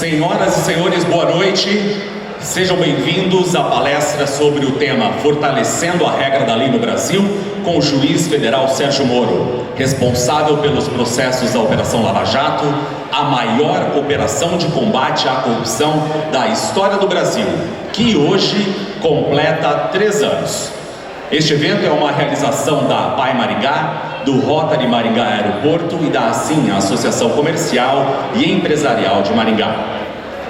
Senhoras e senhores, boa noite. Sejam bem-vindos à palestra sobre o tema Fortalecendo a Regra da Lei no Brasil, com o juiz federal Sérgio Moro, responsável pelos processos da Operação Lava Jato, a maior operação de combate à corrupção da história do Brasil, que hoje completa 3 anos. Este evento é uma realização da APAI Maringá, do Rotary Maringá Aeroporto e da ASSIM, a Associação Comercial e Empresarial de Maringá.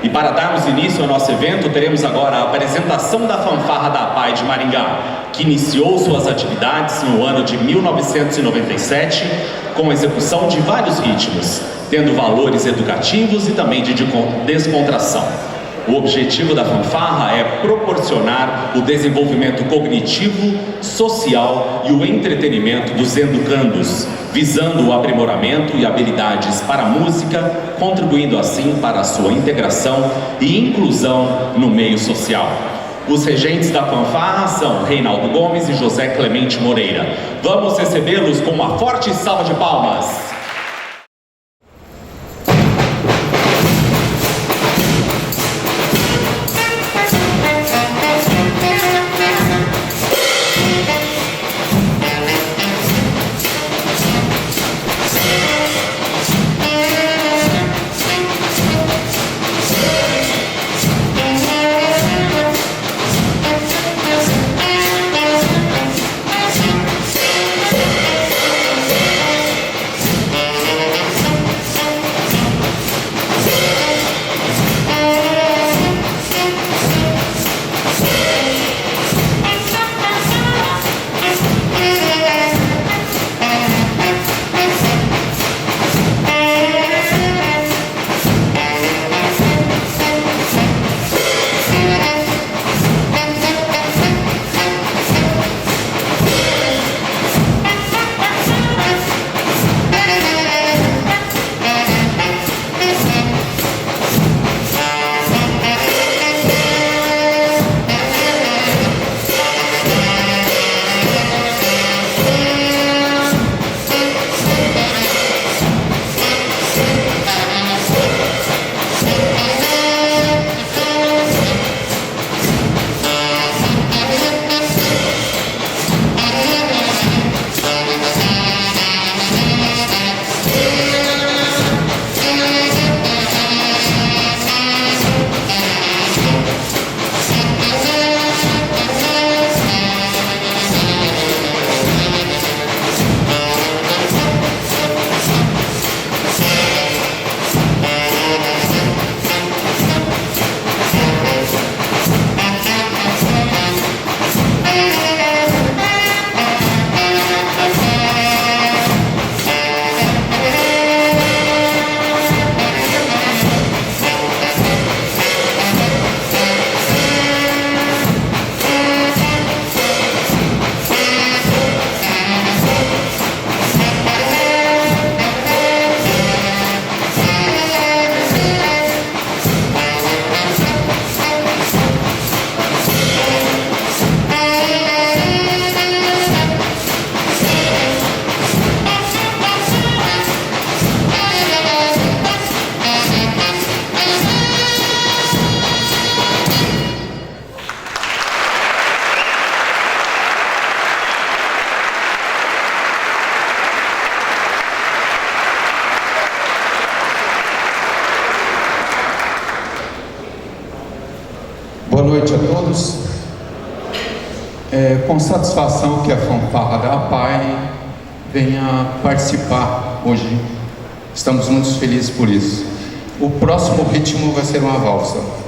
E para darmos início ao nosso evento, teremos agora a apresentação da fanfarra da APAI de Maringá, que iniciou suas atividades no ano de 1997, com a execução de vários ritmos, tendo valores educativos e também de descontração. O objetivo da fanfarra é proporcionar o desenvolvimento cognitivo, social e o entretenimento dos educandos, visando o aprimoramento e habilidades para a música, contribuindo assim para a sua integração e inclusão no meio social. Os regentes da fanfarra são Reinaldo Gomes e José Clemente Moreira. Vamos recebê-los com uma forte salva de palmas. Boa noite a todos. Com satisfação que a fanfarra da APAI venha participar hoje. Estamos muito felizes por isso. O próximo ritmo vai ser uma valsa.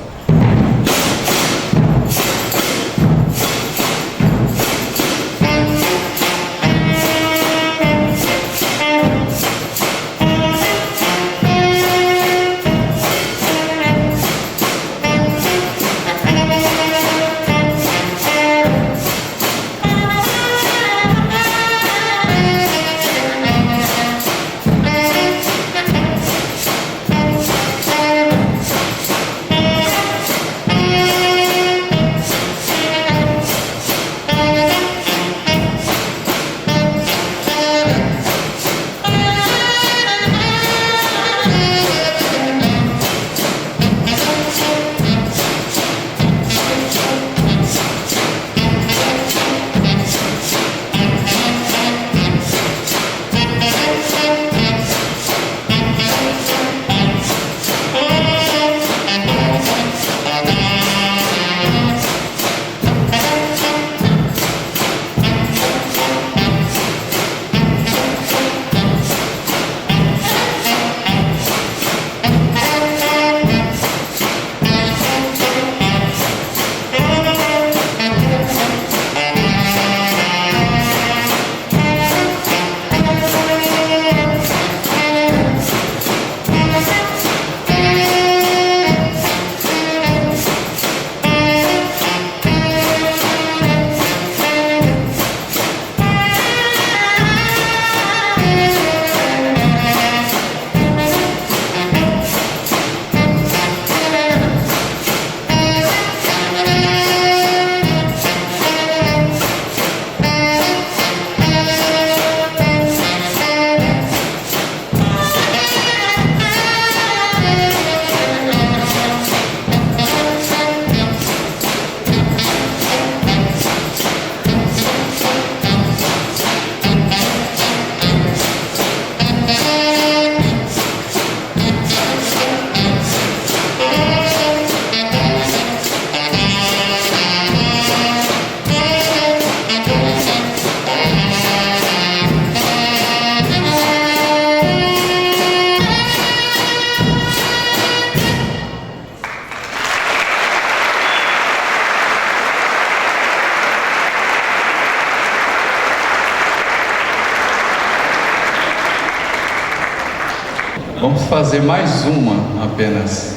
Vamos fazer mais uma apenas.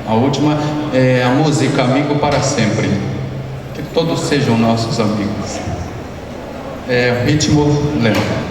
A última é a música Amigo para Sempre. Que todos sejam nossos amigos. É ritmo lento.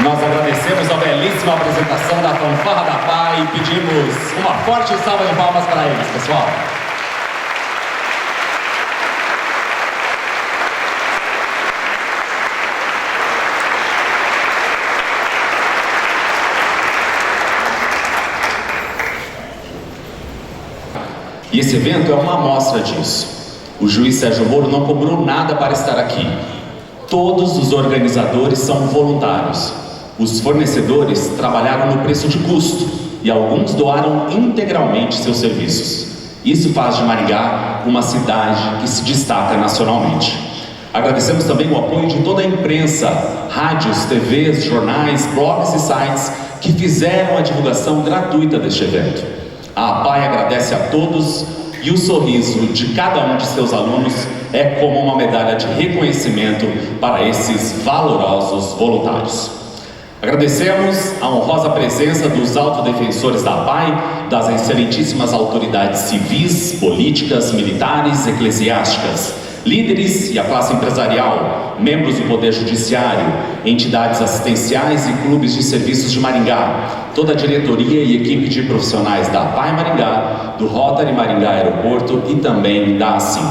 Nós agradecemos a belíssima apresentação da Fanfarra da Pai e pedimos uma forte salva de palmas para eles, pessoal. E esse evento é uma amostra disso. O juiz Sérgio Moro não cobrou nada para estar aqui. Todos os organizadores são voluntários. Os fornecedores trabalharam no preço de custo e alguns doaram integralmente seus serviços. Isso faz de Maringá uma cidade que se destaca nacionalmente. Agradecemos também o apoio de toda a imprensa, rádios, TVs, jornais, blogs e sites que fizeram a divulgação gratuita deste evento. A APAI agradece a todos e o sorriso de cada um de seus alunos é como uma medalha de reconhecimento para esses valorosos voluntários. Agradecemos a honrosa presença dos autodefensores da APAI, das excelentíssimas autoridades civis, políticas, militares, eclesiásticas, líderes e a classe empresarial, membros do Poder Judiciário, entidades assistenciais e clubes de serviços de Maringá, toda a diretoria e equipe de profissionais da APAI Maringá, do Rotary Maringá Aeroporto e também da ASIM.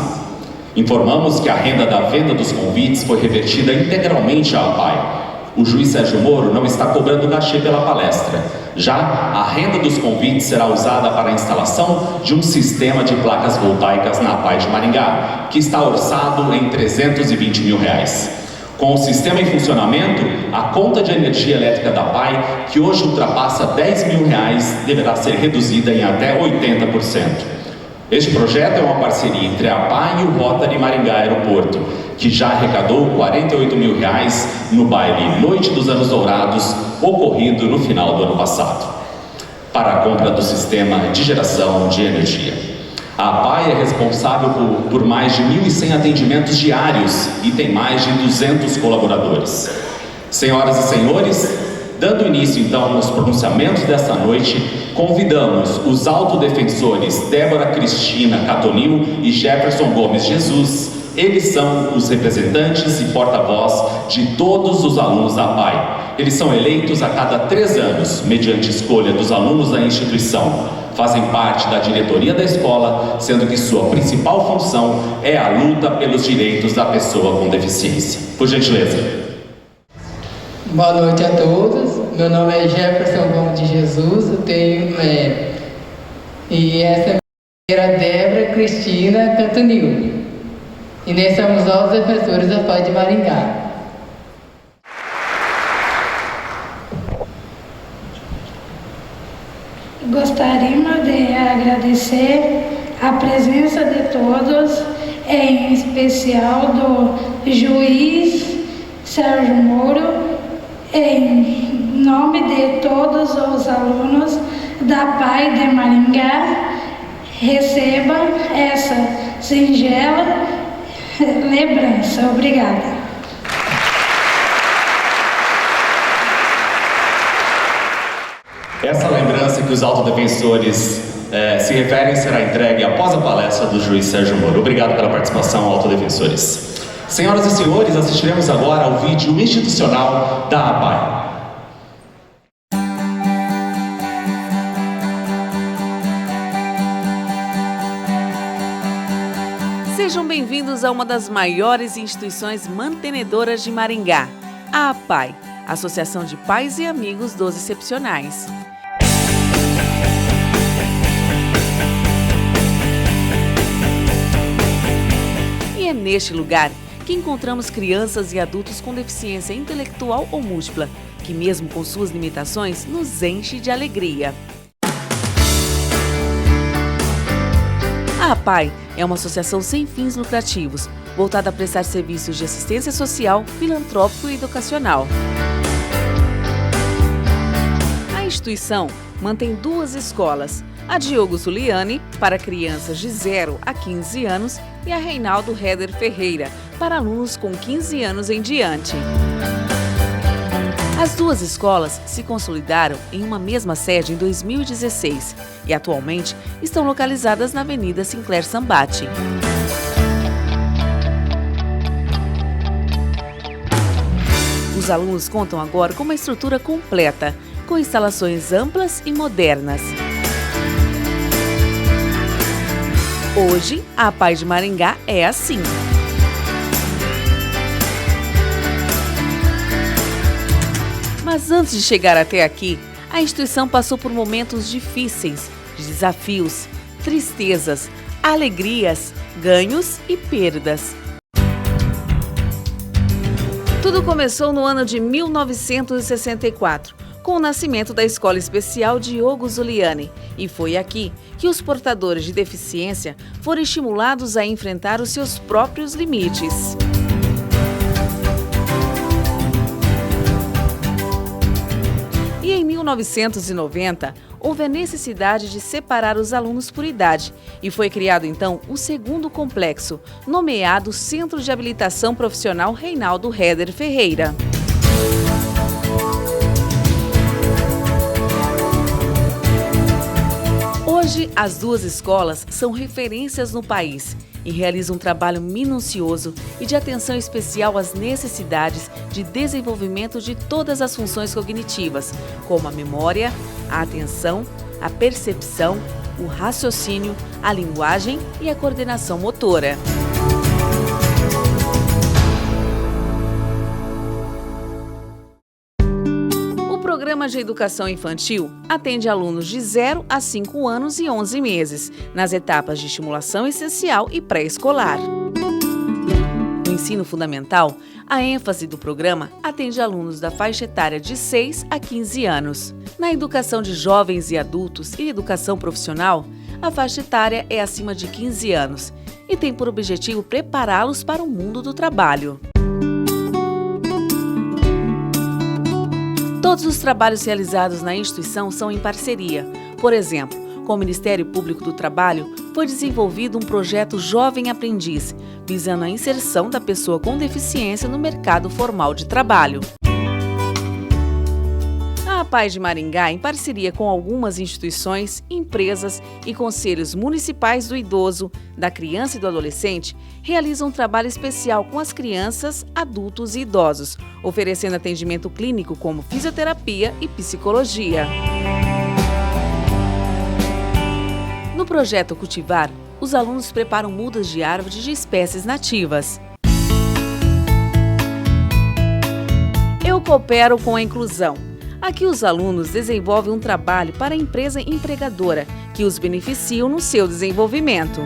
Informamos que a renda da venda dos convites foi revertida integralmente à APAI. O juiz Sérgio Moro não está cobrando cachê pela palestra. Já a renda dos convites será usada para a instalação de um sistema de placas voltaicas na APAI de Maringá, que está orçado em R$320 mil. Com o sistema em funcionamento, a conta de energia elétrica da APAI, que hoje ultrapassa R$10 mil, deverá ser reduzida em até 80%. Este projeto é uma parceria entre a APAI e o Rotary Maringá Aeroporto, que já arrecadou R$48 mil no baile Noite dos Anos Dourados, ocorrido no final do ano passado, para a compra do sistema de geração de energia. A APAI é responsável por mais de 1.100 atendimentos diários e tem mais de 200 colaboradores. Senhoras e senhores, Dando início, então, aos pronunciamentos desta noite, convidamos os autodefensores Débora Cristina Catonil e Jefferson Gomes Jesus. Eles são os representantes e porta-voz de todos os alunos da APAI. Eles são eleitos a cada 3 anos, mediante escolha dos alunos da instituição. Fazem parte da diretoria da escola, sendo que sua principal função é a luta pelos direitos da pessoa com deficiência. Por gentileza. Boa noite a todos. Meu nome é Jefferson Gomes de Jesus, eu tenho e essa é a minha Débora Cristina Catonil. E nós somos os defensores da APAI de Maringá. Gostaríamos de agradecer a presença de todos, em especial do juiz Sérgio Moro, em nome de todos os alunos da APAI de Maringá. Recebam essa singela lembrança. Obrigada. Essa lembrança que os autodefensores se referem será entregue após a palestra do juiz Sérgio Moro. Obrigado pela participação, autodefensores. Senhoras e senhores, assistiremos agora ao vídeo institucional da APAI. Sejam bem-vindos a uma das maiores instituições mantenedoras de Maringá, a APAI, Associação de Pais e Amigos dos Excepcionais. E é neste lugar que encontramos crianças e adultos com deficiência intelectual ou múltipla, que mesmo com suas limitações, nos enche de alegria. A APAI é uma associação sem fins lucrativos, voltada a prestar serviços de assistência social, filantrópico e educacional. A instituição mantém 2 escolas, a Diogo Zuliani, para crianças de 0 a 15 anos, e a Reinaldo Heder Ferreira, para alunos com 15 anos em diante. As 2 escolas se consolidaram em uma mesma sede em 2016 e atualmente estão localizadas na Avenida Sinclair Sambati. Os alunos contam agora com uma estrutura completa, com instalações amplas e modernas. Hoje, a APAI de Maringá é assim. Mas antes de chegar até aqui, a instituição passou por momentos difíceis, de desafios, tristezas, alegrias, ganhos e perdas. Tudo começou no ano de 1964, com o nascimento da Escola Especial Diogo Zuliani, e foi aqui que os portadores de deficiência foram estimulados a enfrentar os seus próprios limites. E em 1990, houve a necessidade de separar os alunos por idade e foi criado então o segundo complexo, nomeado Centro de Habilitação Profissional Reinaldo Heder Ferreira. Hoje, as 2 escolas são referências no país e realizam um trabalho minucioso e de atenção especial às necessidades de desenvolvimento de todas as funções cognitivas, como a memória, a atenção, a percepção, o raciocínio, a linguagem e a coordenação motora. O Programa de Educação Infantil atende alunos de 0 a 5 anos e 11 meses, nas etapas de estimulação essencial e pré-escolar. No ensino fundamental, a ênfase do programa atende alunos da faixa etária de 6 a 15 anos. Na educação de jovens e adultos e educação profissional, a faixa etária é acima de 15 anos e tem por objetivo prepará-los para o mundo do trabalho. Todos os trabalhos realizados na instituição são em parceria. Por exemplo, com o Ministério Público do Trabalho, foi desenvolvido um projeto Jovem Aprendiz, visando a inserção da pessoa com deficiência no mercado formal de trabalho. A APAE de Maringá, em parceria com algumas instituições, empresas e conselhos municipais do idoso, da criança e do adolescente, realiza um trabalho especial com as crianças, adultos e idosos, oferecendo atendimento clínico como fisioterapia e psicologia. No projeto Cultivar, os alunos preparam mudas de árvores de espécies nativas. Eu coopero com a inclusão. Aqui os alunos desenvolvem um trabalho para a empresa empregadora, que os beneficiam no seu desenvolvimento.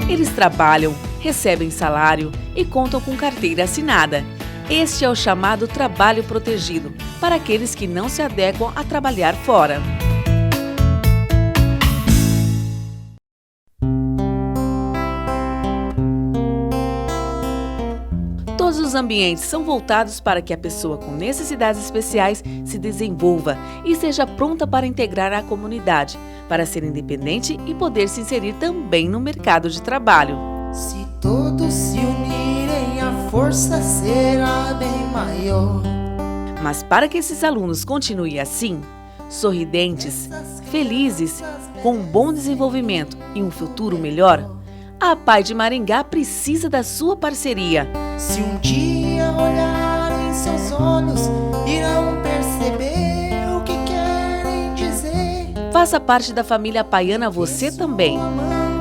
Eles trabalham, recebem salário e contam com carteira assinada. Este é o chamado trabalho protegido, para aqueles que não se adequam a trabalhar fora. Todos os ambientes são voltados para que a pessoa com necessidades especiais se desenvolva e esteja pronta para integrar a comunidade, para ser independente e poder se inserir também no mercado de trabalho. Se todos se unirem, a força será bem maior. Mas para que esses alunos continuem assim, sorridentes, felizes, com um bom desenvolvimento e um futuro melhor, a APAE de Maringá precisa da sua parceria. Se um dia olharem seus olhos, irão perceber o que querem dizer. Faça parte da família apaiana você também.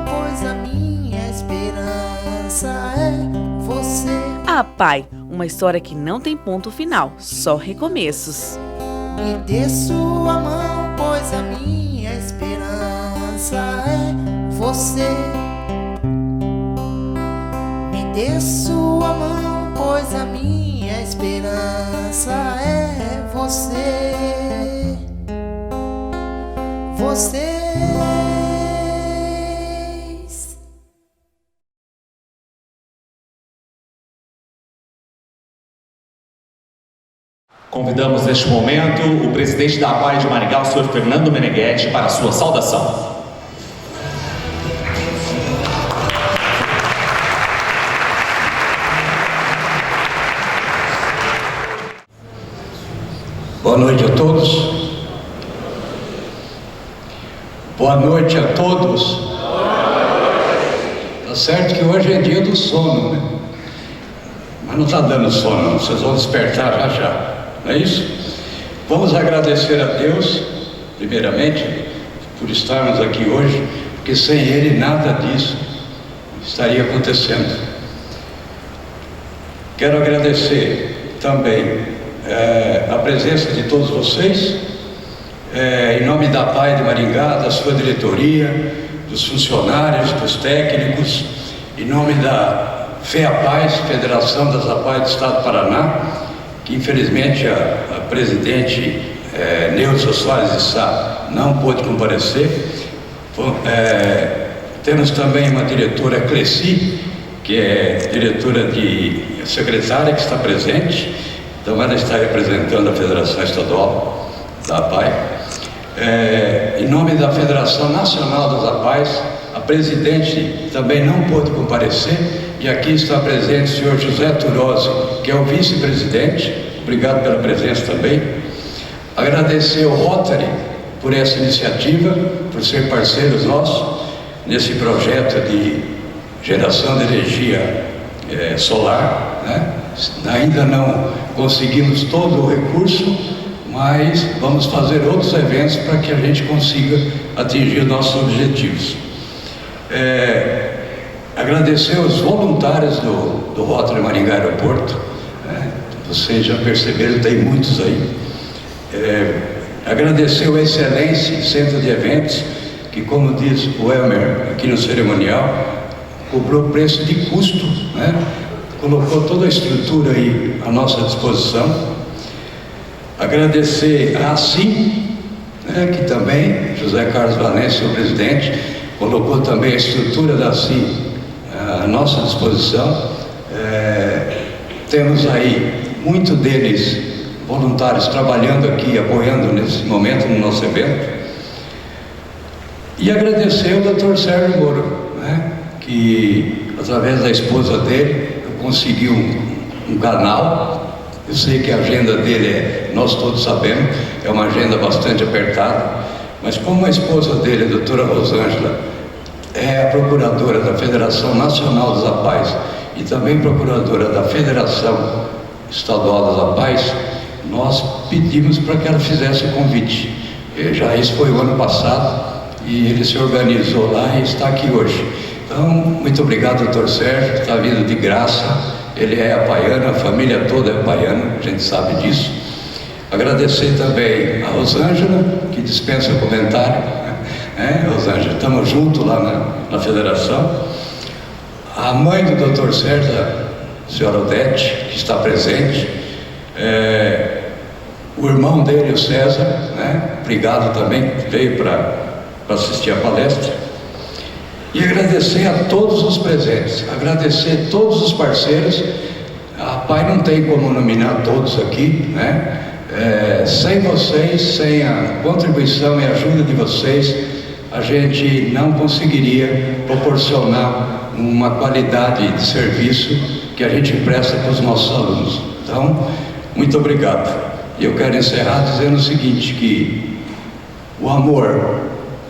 Pois a minha esperança é você. A APAE, uma história que não tem ponto final, só recomeços. Me dê sua mão, pois a minha esperança é você. Dê sua mão, pois a minha esperança é você. Vocês. Convidamos neste momento o presidente da APAE de Maringá, o senhor Fernando Meneghetti, para a sua saudação. Boa noite a todos. Boa noite a todos. Tá certo que hoje é dia do sono, né? Mas não está dando sono, vocês vão despertar já já, não é isso? Vamos agradecer a Deus, primeiramente, por estarmos aqui hoje, porque sem Ele nada disso estaria acontecendo. Quero agradecer também a presença de todos vocês, em nome da APAE de Maringá, da sua diretoria, dos funcionários, dos técnicos, em nome da FEAPAES, Federação das APAES do Estado do Paraná, que infelizmente a presidente Neuza Soares de Sá não pôde comparecer. Temos também uma diretora Cleci, que é diretora de secretária, que está presente. Então ela está representando a Federação Estadual da APAE. Em nome da Federação Nacional das APAES, a presidente também não pôde comparecer, e aqui está presente o senhor José Turozzi, que é o vice-presidente. Obrigado pela presença também. Agradecer ao Rotary por essa iniciativa, por ser parceiros nossos nesse projeto de geração de energia solar, né? Ainda não conseguimos todo o recurso, mas vamos fazer outros eventos para que a gente consiga atingir nossos objetivos. Agradecer aos voluntários do Rotary Maringá Aeroporto, né? Vocês já perceberam, tem muitos aí. Agradecer ao Excelência Centro de Eventos, que, como diz o Elmer aqui no cerimonial, cobrou preço de custo, né? Colocou toda a estrutura aí à nossa disposição. Agradecer a ASSIM, né, que também, José Carlos Valença, o presidente, colocou também a estrutura da ASSIM à nossa disposição. Temos aí muitos deles voluntários trabalhando aqui, apoiando nesse momento no nosso evento. E agradecer ao Dr. Sérgio Moro, né, que através da esposa dele conseguiu um canal Eu sei que a agenda dele, nós todos sabemos, é uma agenda bastante apertada, mas como a esposa dele, a doutora Rosângela, é a procuradora da Federação Nacional dos APAES e também procuradora da Federação Estadual dos APAES, nós pedimos para que ela fizesse o convite. Já isso foi o ano passado e ele se organizou lá e está aqui hoje. Então, muito obrigado, doutor Sérgio, que está vindo de graça. Ele é apaiano, a família toda é apaiana, a gente sabe disso. Agradecer também a Rosângela, que dispensa comentário. Rosângela, estamos juntos lá na federação. A mãe do doutor Sérgio, a senhora Odete, que está presente. O irmão dele, o César, obrigado também, que veio para assistir a palestra. E agradecer a todos os presentes, agradecer a todos os parceiros. A PAI não tem como nominar todos aqui, sem vocês, sem a contribuição e ajuda de vocês, a gente não conseguiria proporcionar uma qualidade de serviço que a gente presta para os nossos alunos. Então, muito obrigado. E eu quero encerrar dizendo o seguinte, que o amor,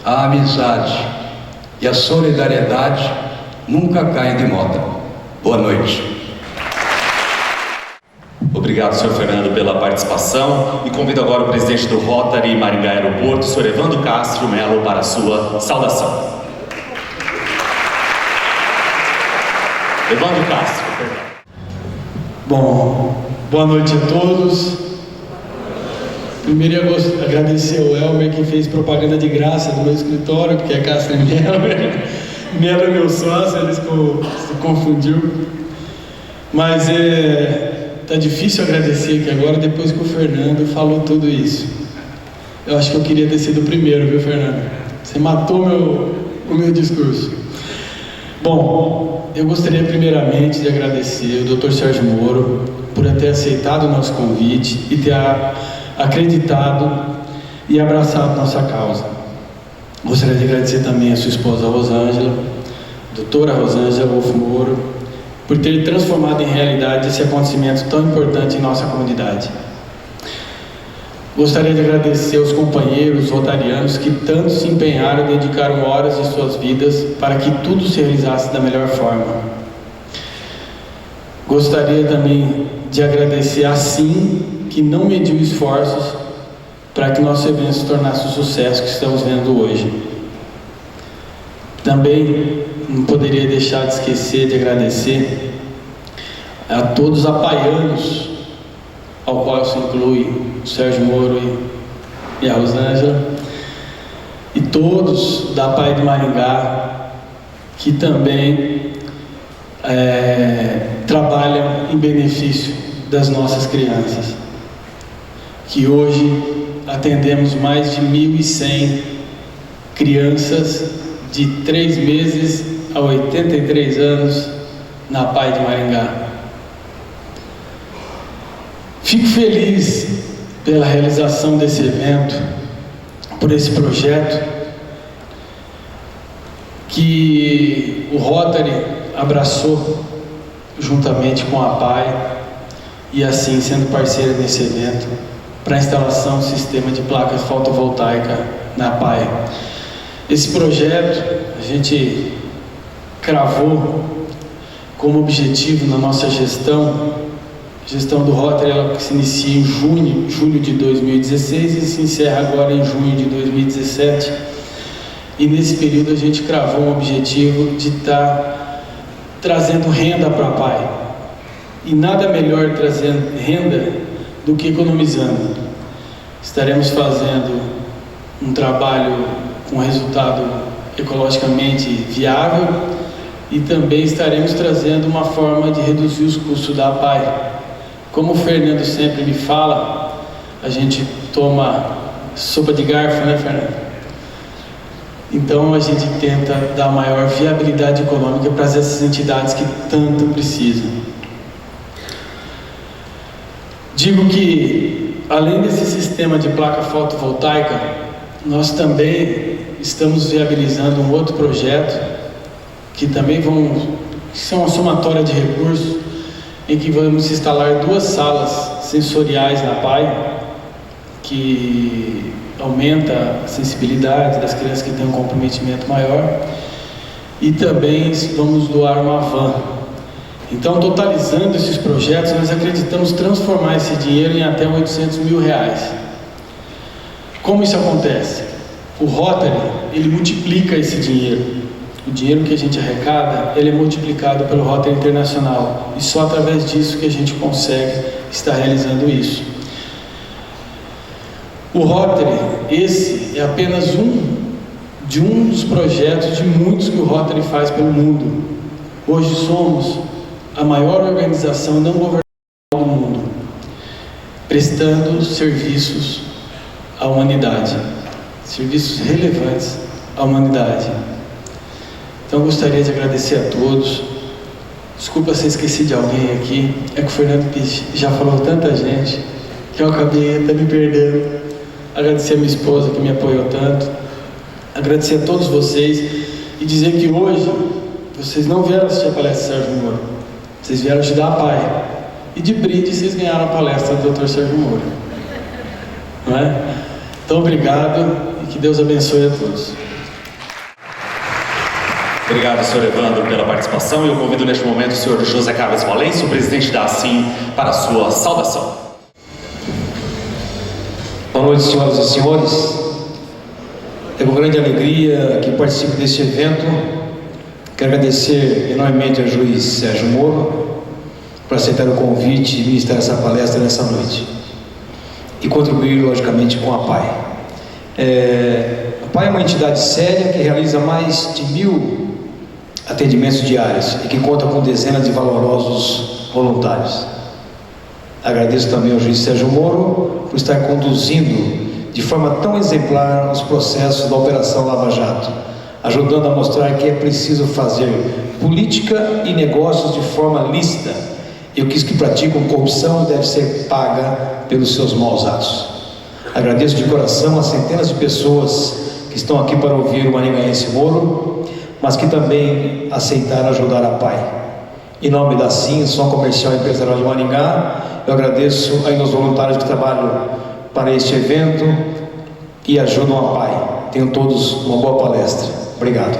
a amizade e a solidariedade nunca caem de moda. Boa noite. Obrigado, senhor Fernando, pela participação e convido agora o presidente do Rotary Maringá Aeroporto, senhor Evandro Castro Melo, para a sua saudação. Evandro Castro. Bom, boa noite a todos. Primeiro eu gosto de agradecer ao Elmer, que fez propaganda de graça no meu escritório, porque é Castro Melo. Melo é meu sócio, ele se confundiu. Mas tá difícil agradecer aqui agora, depois que o Fernando falou tudo isso. Eu acho que eu queria ter sido o primeiro, viu, Fernando? Você matou o meu discurso. Bom, eu gostaria primeiramente de agradecer o Dr. Sérgio Moro por ter aceitado o nosso convite e ter acreditado e abraçado nossa causa. Gostaria de agradecer também a sua esposa Rosângela, doutora Rosângela Wolf Moro, por ter transformado em realidade esse acontecimento tão importante em nossa comunidade. Gostaria de agradecer aos companheiros rotarianos que tanto se empenharam e dedicaram horas de suas vidas para que tudo se realizasse da melhor forma. Gostaria também de agradecer a Sim, que não mediu esforços para que nosso evento se tornasse o sucesso que estamos vendo hoje. Também não poderia deixar de esquecer de agradecer a todos os apaianos, ao qual se inclui o Sérgio Moro e a Rosângela, e todos da APAE de Maringá, que também trabalham em benefício das nossas crianças, que hoje atendemos mais de 1.100 crianças de 3 meses a 83 anos na APAE de Maringá. Fico feliz pela realização desse evento, por esse projeto que o Rotary abraçou juntamente com a APAE e assim sendo parceira desse evento para a instalação do sistema de placas fotovoltaicas na APAE. Esse projeto a gente cravou como objetivo na nossa gestão do Rotary, ela se inicia em julho de 2016 e se encerra agora em junho de 2017. E nesse período a gente cravou um objetivo de estar trazendo renda para a APAE. E nada melhor trazendo renda do que economizando. Estaremos fazendo um trabalho com resultado ecologicamente viável e também estaremos trazendo uma forma de reduzir os custos da APAE. Como o Fernando sempre me fala, a gente toma sopa de garfo, né, Fernando? Então a gente tenta dar maior viabilidade econômica para essas entidades que tanto precisam. Digo que, além desse sistema de placa fotovoltaica, nós também estamos viabilizando um outro projeto que também são uma somatória de recursos, em que vamos instalar 2 salas sensoriais na PAI, que aumenta a sensibilidade das crianças que têm um comprometimento maior, e também vamos doar uma van. Então, totalizando esses projetos, nós acreditamos transformar esse dinheiro em até R$800 mil. Como isso acontece? O Rotary, ele multiplica esse dinheiro. O dinheiro que a gente arrecada, ele é multiplicado pelo Rotary Internacional. E só através disso que a gente consegue estar realizando isso. O Rotary, esse é apenas um dos projetos de muitos que o Rotary faz pelo mundo. Hoje somos a maior organização não governamental do mundo, prestando serviços à humanidade, serviços relevantes à humanidade. Então eu gostaria de agradecer a todos. Desculpa se eu esqueci de alguém aqui, é que o Fernando já falou tanta gente que eu acabei até me perdendo. Agradecer a minha esposa que me apoiou tanto, agradecer a todos vocês e dizer que hoje vocês não vieram assistir a palestra do Sérgio Moro, vocês vieram ajudar a PAI, e de brinde vocês ganharam a palestra do Dr. Sérgio Moro, não é? Então obrigado e que Deus abençoe a todos. Obrigado, senhor Evandro, pela participação, e eu convido neste momento o senhor José Carlos Valêncio, presidente da ASSIM, para a sua saudação. Boa noite, senhoras e senhores. É com grande alegria que participo deste evento. Quero agradecer enormemente ao juiz Sérgio Moro por aceitar o convite e ministrar essa palestra nessa noite e contribuir, logicamente, com a PAI. A PAI é uma entidade séria que realiza mais de 1000 atendimentos diários e que conta com dezenas de valorosos voluntários. Agradeço também ao juiz Sérgio Moro por estar conduzindo de forma tão exemplar os processos da Operação Lava Jato, ajudando a mostrar que é preciso fazer política e negócios de forma lícita, e que os que praticam corrupção deve ser paga pelos seus maus atos. Agradeço de coração as centenas de pessoas que estão aqui para ouvir o maringaense Moro, mas que também aceitaram ajudar a PAI. Em nome da ASSIM, Som Comercial e Empresarial de Maringá, eu agradeço aí aos voluntários que trabalham para este evento e ajudam a PAI. Tenham todos uma boa palestra. Obrigado.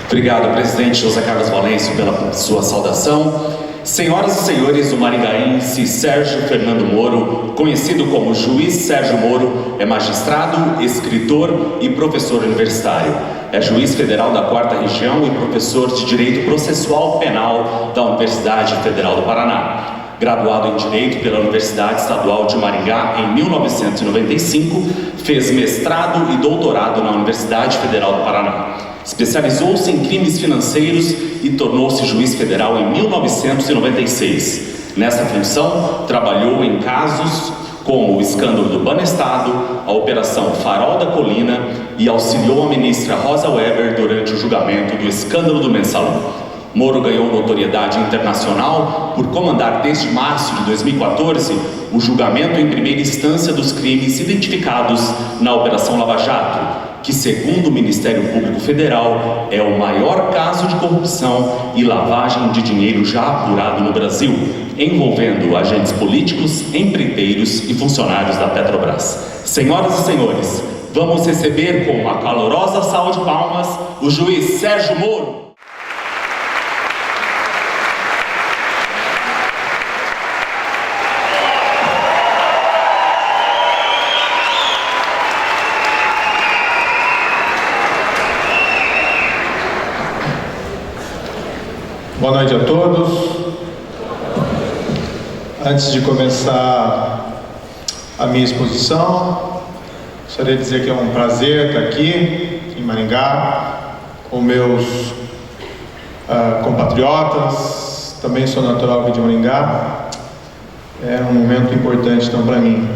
Obrigado, presidente José Carlos Valêncio, pela sua saudação. Senhoras e senhores, o maringaense Sérgio Fernando Moro, conhecido como Juiz Sérgio Moro, é magistrado, escritor e professor universitário. É juiz federal da 4ª Região e professor de Direito Processual Penal da Universidade Federal do Paraná. Graduado em Direito pela Universidade Estadual de Maringá em 1995, fez mestrado e doutorado na Universidade Federal do Paraná. Especializou-se em crimes financeiros e tornou-se juiz federal em 1996. Nessa função, trabalhou em casos como o escândalo do Banestado, a Operação Farol da Colina, e auxiliou a ministra Rosa Weber durante o julgamento do escândalo do Mensalão. Moro ganhou notoriedade internacional por comandar desde março de 2014 o julgamento em primeira instância dos crimes identificados na Operação Lava Jato, que, segundo o Ministério Público Federal, é o maior caso de corrupção e lavagem de dinheiro já apurado no Brasil, envolvendo agentes políticos, empreiteiros e funcionários da Petrobras. Senhoras e senhores, vamos receber com uma calorosa salva de palmas o juiz Sérgio Moro. Boa noite a todos. Antes de começar a minha exposição, gostaria de dizer que é um prazer estar aqui em Maringá com meus compatriotas. Também sou natural aqui de Maringá. É um momento importante então para mim.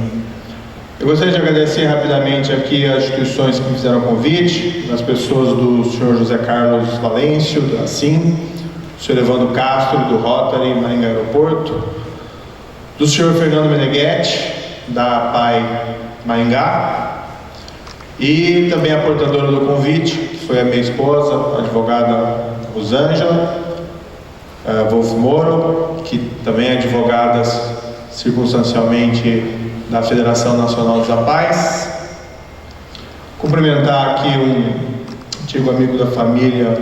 Eu gostaria de agradecer rapidamente aqui as instituições que me fizeram o convite, as pessoas do senhor José Carlos Valêncio, da ASSIM, do senhor Evandro Castro, do Rotary Maringá Aeroporto, do senhor Fernando Meneghetti, da PAI Maringá, e também a portadora do convite, que foi a minha esposa, a advogada Rosângela, Wolf Moro, que também é advogada circunstancialmente da Federação Nacional dos Apais. Cumprimentar aqui um antigo amigo da família,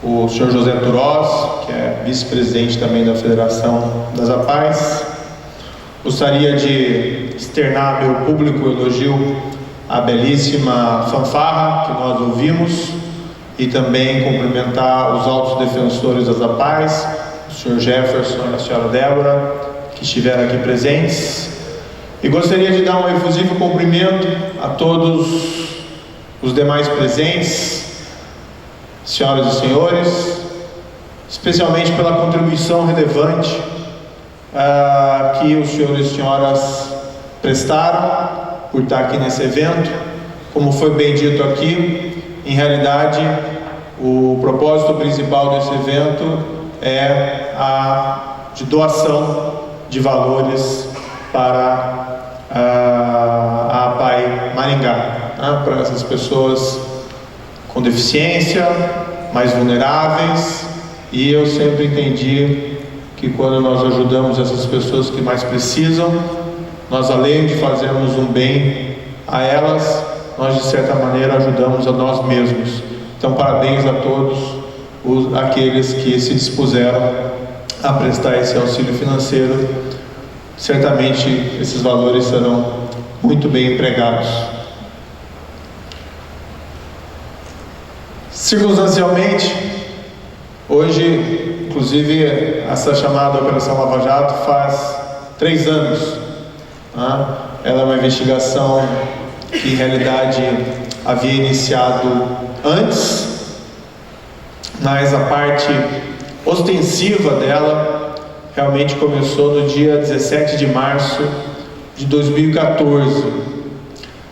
o senhor José Turós, que é vice-presidente também da Federação das Apais. Gostaria de externar meu público elogio à belíssima fanfarra que nós ouvimos e também cumprimentar os altos defensores das Apais, o senhor Jefferson e a senhora Débora, que estiveram aqui presentes. E gostaria de dar um efusivo cumprimento a todos os demais presentes, senhoras e senhores, especialmente pela contribuição relevante que os senhores e senhoras prestaram por estar aqui nesse evento. Como foi bem dito aqui, em realidade, o propósito principal desse evento é a de doação de valores para a APAI Maringá, para essas pessoas com deficiência, mais vulneráveis. E eu sempre entendi que quando nós ajudamos essas pessoas que mais precisam, nós, além de fazermos um bem a elas, nós de certa maneira ajudamos a nós mesmos. Então, parabéns a todos aqueles que se dispuseram a prestar esse auxílio financeiro. Certamente esses valores serão muito bem empregados. Circunstancialmente, hoje, inclusive, essa chamada Operação Lava Jato faz 3 anos. Ela é uma investigação que, em realidade, havia iniciado antes, mas a parte ostensiva dela realmente começou no dia 17 de março de 2014.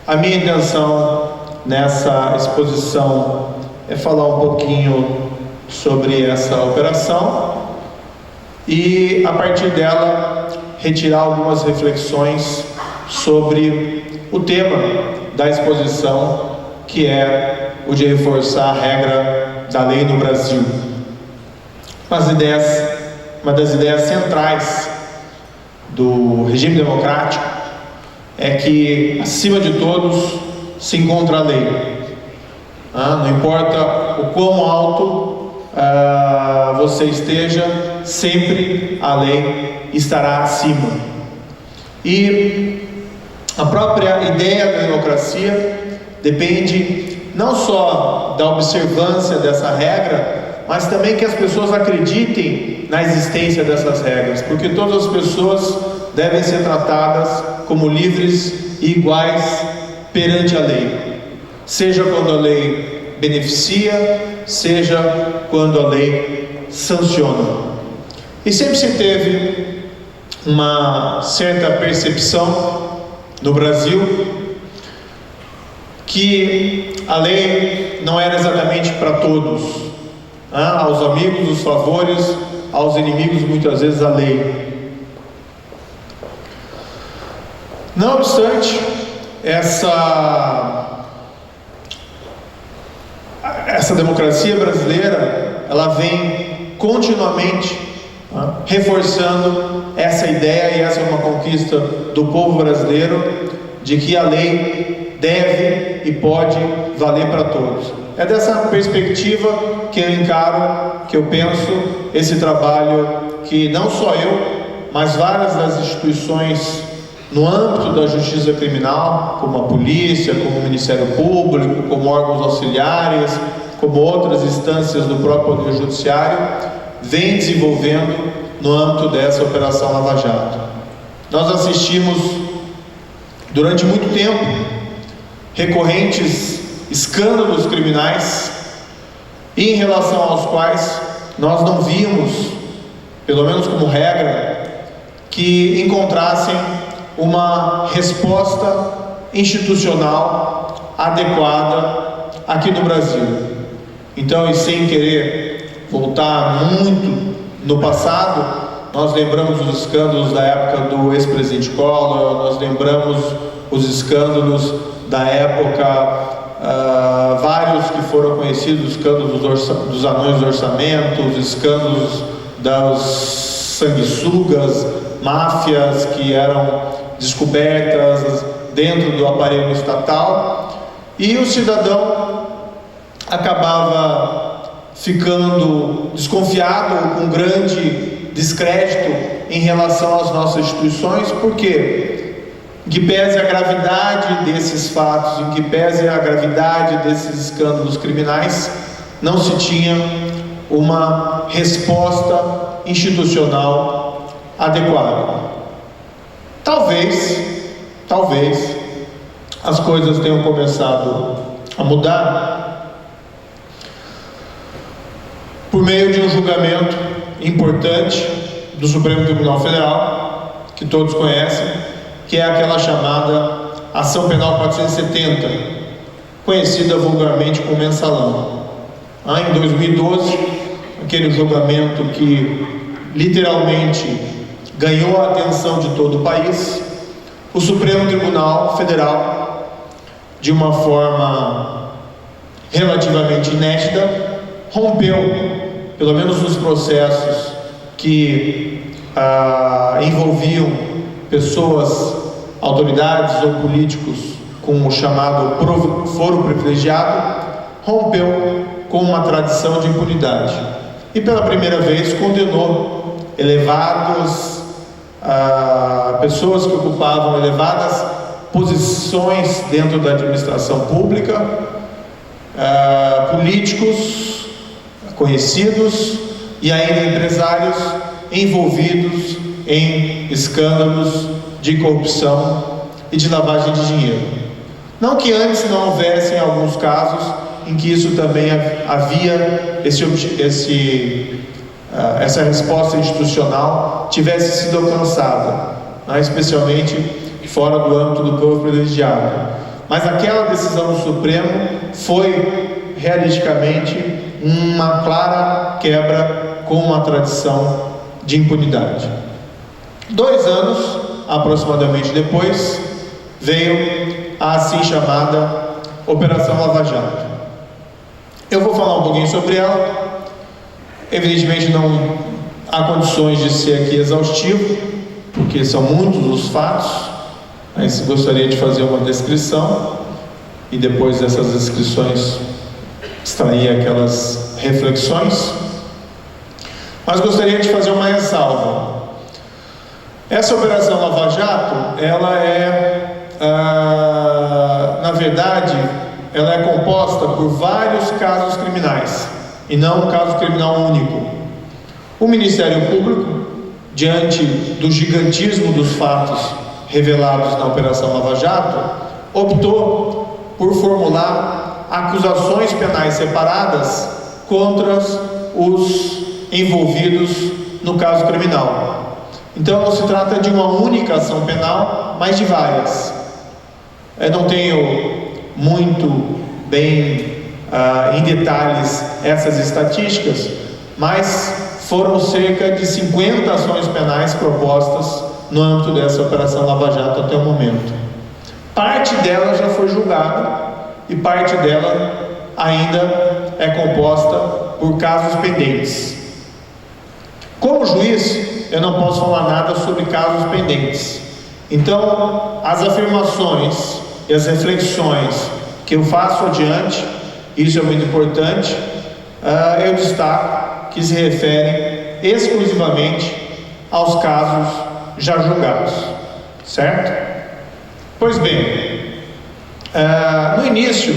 A minha intenção nessa exposição é falar um pouquinho sobre essa operação e, a partir dela, retirar algumas reflexões sobre o tema da exposição, que é o de reforçar a regra da lei no Brasil. Uma das ideias centrais do regime democrático é que, acima de todos, se encontra a lei. Não importa o quão alto você esteja, sempre a lei estará acima. E a própria ideia da democracia depende não só da observância dessa regra, mas também que as pessoas acreditem na existência dessas regras, porque todas as pessoas devem ser tratadas como livres e iguais perante a lei, seja quando a lei beneficia, seja quando a lei sanciona. E sempre se teve uma certa percepção no Brasil que a lei não era exatamente para todos. Aos amigos os favores, aos inimigos muitas vezes a lei. Não obstante, essa democracia brasileira, ela vem continuamente reforçando essa ideia, e essa é uma conquista do povo brasileiro, de que a lei deve e pode valer para todos. É dessa perspectiva que eu encaro, que eu penso esse trabalho que não só eu, mas várias das instituições no âmbito da justiça criminal, como a polícia, como o Ministério Público, como órgãos auxiliares, como outras instâncias do próprio Poder Judiciário, vem desenvolvendo no âmbito dessa Operação Lava Jato. Nós assistimos durante muito tempo recorrentes escândalos criminais, em relação aos quais nós não víamos, pelo menos como regra, que encontrassem uma resposta institucional adequada aqui no Brasil. Então, e sem querer voltar muito no passado, nós lembramos os escândalos da época do ex-presidente Collor, nós lembramos os escândalos da época, vários que foram conhecidos, os escândalos dos anões do orçamento, os escândalos das sanguessugas, máfias que eram descobertas dentro do aparelho estatal, e o cidadão acabava ficando desconfiado, com grande descrédito em relação às nossas instituições, porque, em que pese a gravidade desses fatos, em que pese a gravidade desses escândalos criminais, não se tinha uma resposta institucional adequada. Talvez as coisas tenham começado a mudar por meio de um julgamento importante do Supremo Tribunal Federal, que todos conhecem, que é aquela chamada Ação Penal 470, conhecida vulgarmente como Mensalão. Em 2012, aquele julgamento que literalmente ganhou a atenção de todo o país, o Supremo Tribunal Federal, de uma forma relativamente inédita, rompeu, pelo menos nos processos que envolviam pessoas, autoridades ou políticos com o chamado foro privilegiado, rompeu com uma tradição de impunidade e pela primeira vez condenou pessoas que ocupavam elevadas posições dentro da administração pública, políticos conhecidos e ainda empresários envolvidos em escândalos de corrupção e de lavagem de dinheiro. Não que antes não houvessem alguns casos em que isso também havia essa resposta institucional tivesse sido alcançada, especialmente fora do âmbito do povo privilegiado. Mas aquela decisão do Supremo foi realisticamente uma clara quebra com uma tradição de impunidade. 2 anos aproximadamente depois, veio a assim chamada Operação Lava Jato. Eu vou falar um pouquinho sobre ela. Evidentemente não há condições de ser aqui exaustivo, porque são muitos os fatos, mas gostaria de fazer uma descrição e depois dessas descrições extrair aquelas reflexões. Mas gostaria de fazer uma ressalva. Essa Operação Lava Jato, ela na verdade, ela é composta por vários casos criminais e não um caso criminal único. O Ministério Público, diante do gigantismo dos fatos revelados na Operação Lava Jato, optou por formular acusações penais separadas contra os envolvidos no caso criminal. Então não se trata de uma única ação penal, mas de várias. Eu não tenho muito bem em detalhes essas estatísticas, mas foram cerca de 50 ações penais propostas no âmbito dessa Operação Lava Jato até o momento. Parte dela já foi julgada e parte dela ainda é composta por casos pendentes. Como juiz, eu não posso falar nada sobre casos pendentes. Então, as afirmações e as reflexões que eu faço adiante, isso é muito importante, eu destaco que se referem exclusivamente aos casos já julgados, certo? Pois bem, no início,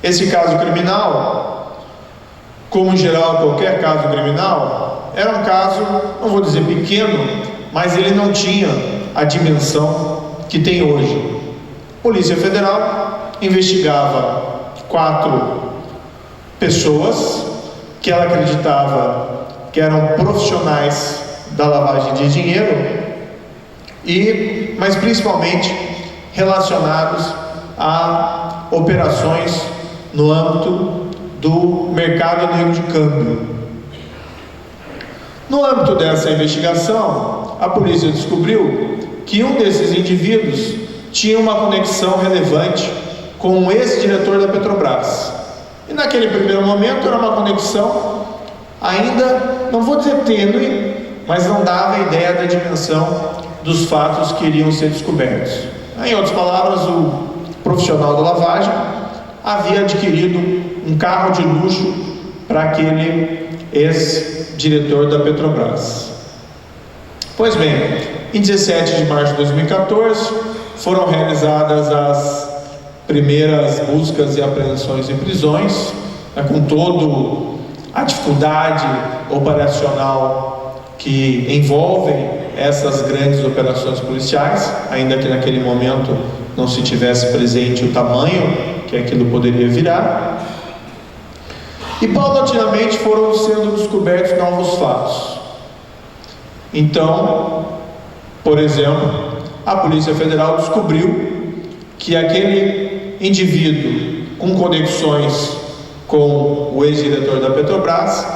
esse caso criminal, como em geral qualquer caso criminal, era um caso, não vou dizer pequeno, mas ele não tinha a dimensão que tem hoje. A Polícia Federal investigava 4 pessoas que ela acreditava que eram profissionais da lavagem de dinheiro, mas principalmente relacionados a operações no âmbito do mercado negro de câmbio. No âmbito dessa investigação, a polícia descobriu que um desses indivíduos tinha uma conexão relevante com um ex-diretor da Petrobras. E naquele primeiro momento era uma conexão ainda, não vou dizer tênue, mas não dava a ideia da dimensão dos fatos que iriam ser descobertos. Em outras palavras, o profissional da lavagem havia adquirido um carro de luxo para aquele ex-diretor da Petrobras. Pois bem, em 17 de março de 2014, foram realizadas as primeiras buscas e apreensões em prisões, com toda a dificuldade operacional que envolvem essas grandes operações policiais, ainda que naquele momento não se tivesse presente o tamanho que aquilo poderia virar. E paulatinamente foram sendo descobertos novos fatos. Então, por exemplo, a Polícia Federal descobriu que aquele indivíduo com conexões com o ex-diretor da Petrobras,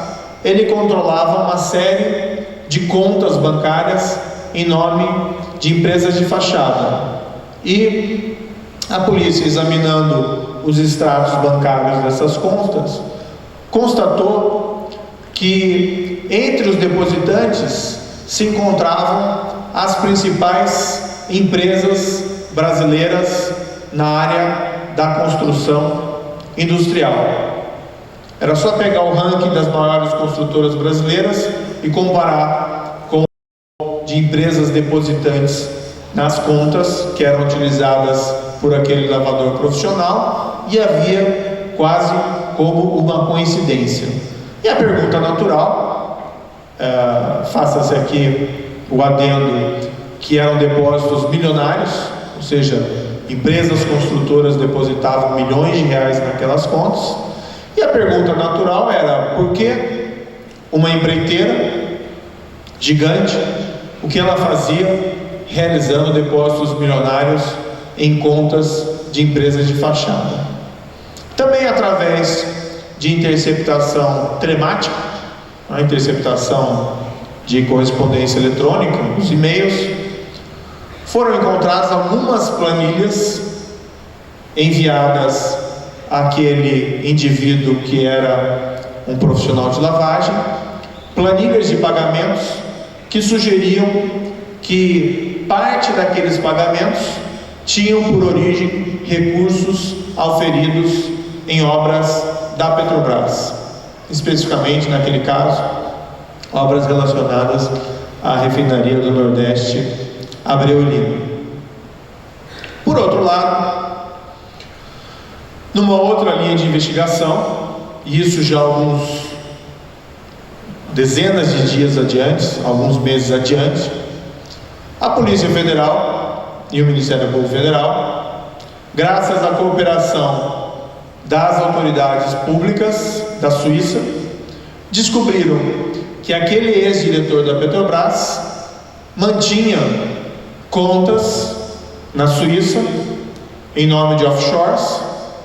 ele controlava uma série de contas bancárias em nome de empresas de fachada. E a polícia, examinando os extratos bancários dessas contas, constatou que entre os depositantes se encontravam as principais empresas brasileiras na área da construção industrial. Era só pegar o ranking das maiores construtoras brasileiras e comparar com de empresas depositantes nas contas que eram utilizadas por aquele lavador profissional, e havia quase como uma coincidência. E a pergunta natural, faça-se aqui o adendo, que eram depósitos milionários, ou seja, empresas construtoras depositavam milhões de reais naquelas contas. E a pergunta natural era: por que uma empreiteira gigante, o que ela fazia realizando depósitos milionários em contas de empresas de fachada? Também através de interceptação telemática, a interceptação de correspondência eletrônica, os e-mails, foram encontradas algumas planilhas enviadas àquele indivíduo que era um profissional de lavagem, planilhas de pagamentos que sugeriam que parte daqueles pagamentos tinham por origem recursos auferidos em obras da Petrobras, especificamente naquele caso, obras relacionadas à refinaria do Nordeste Abreu e Lima. Por outro lado, numa outra linha de investigação, e isso já alguns dezenas de dias adiante, alguns meses adiante, a Polícia Federal e o Ministério Público Federal, graças à cooperação das autoridades públicas da Suíça, descobriram que aquele ex-diretor da Petrobras mantinha contas na Suíça em nome de offshores,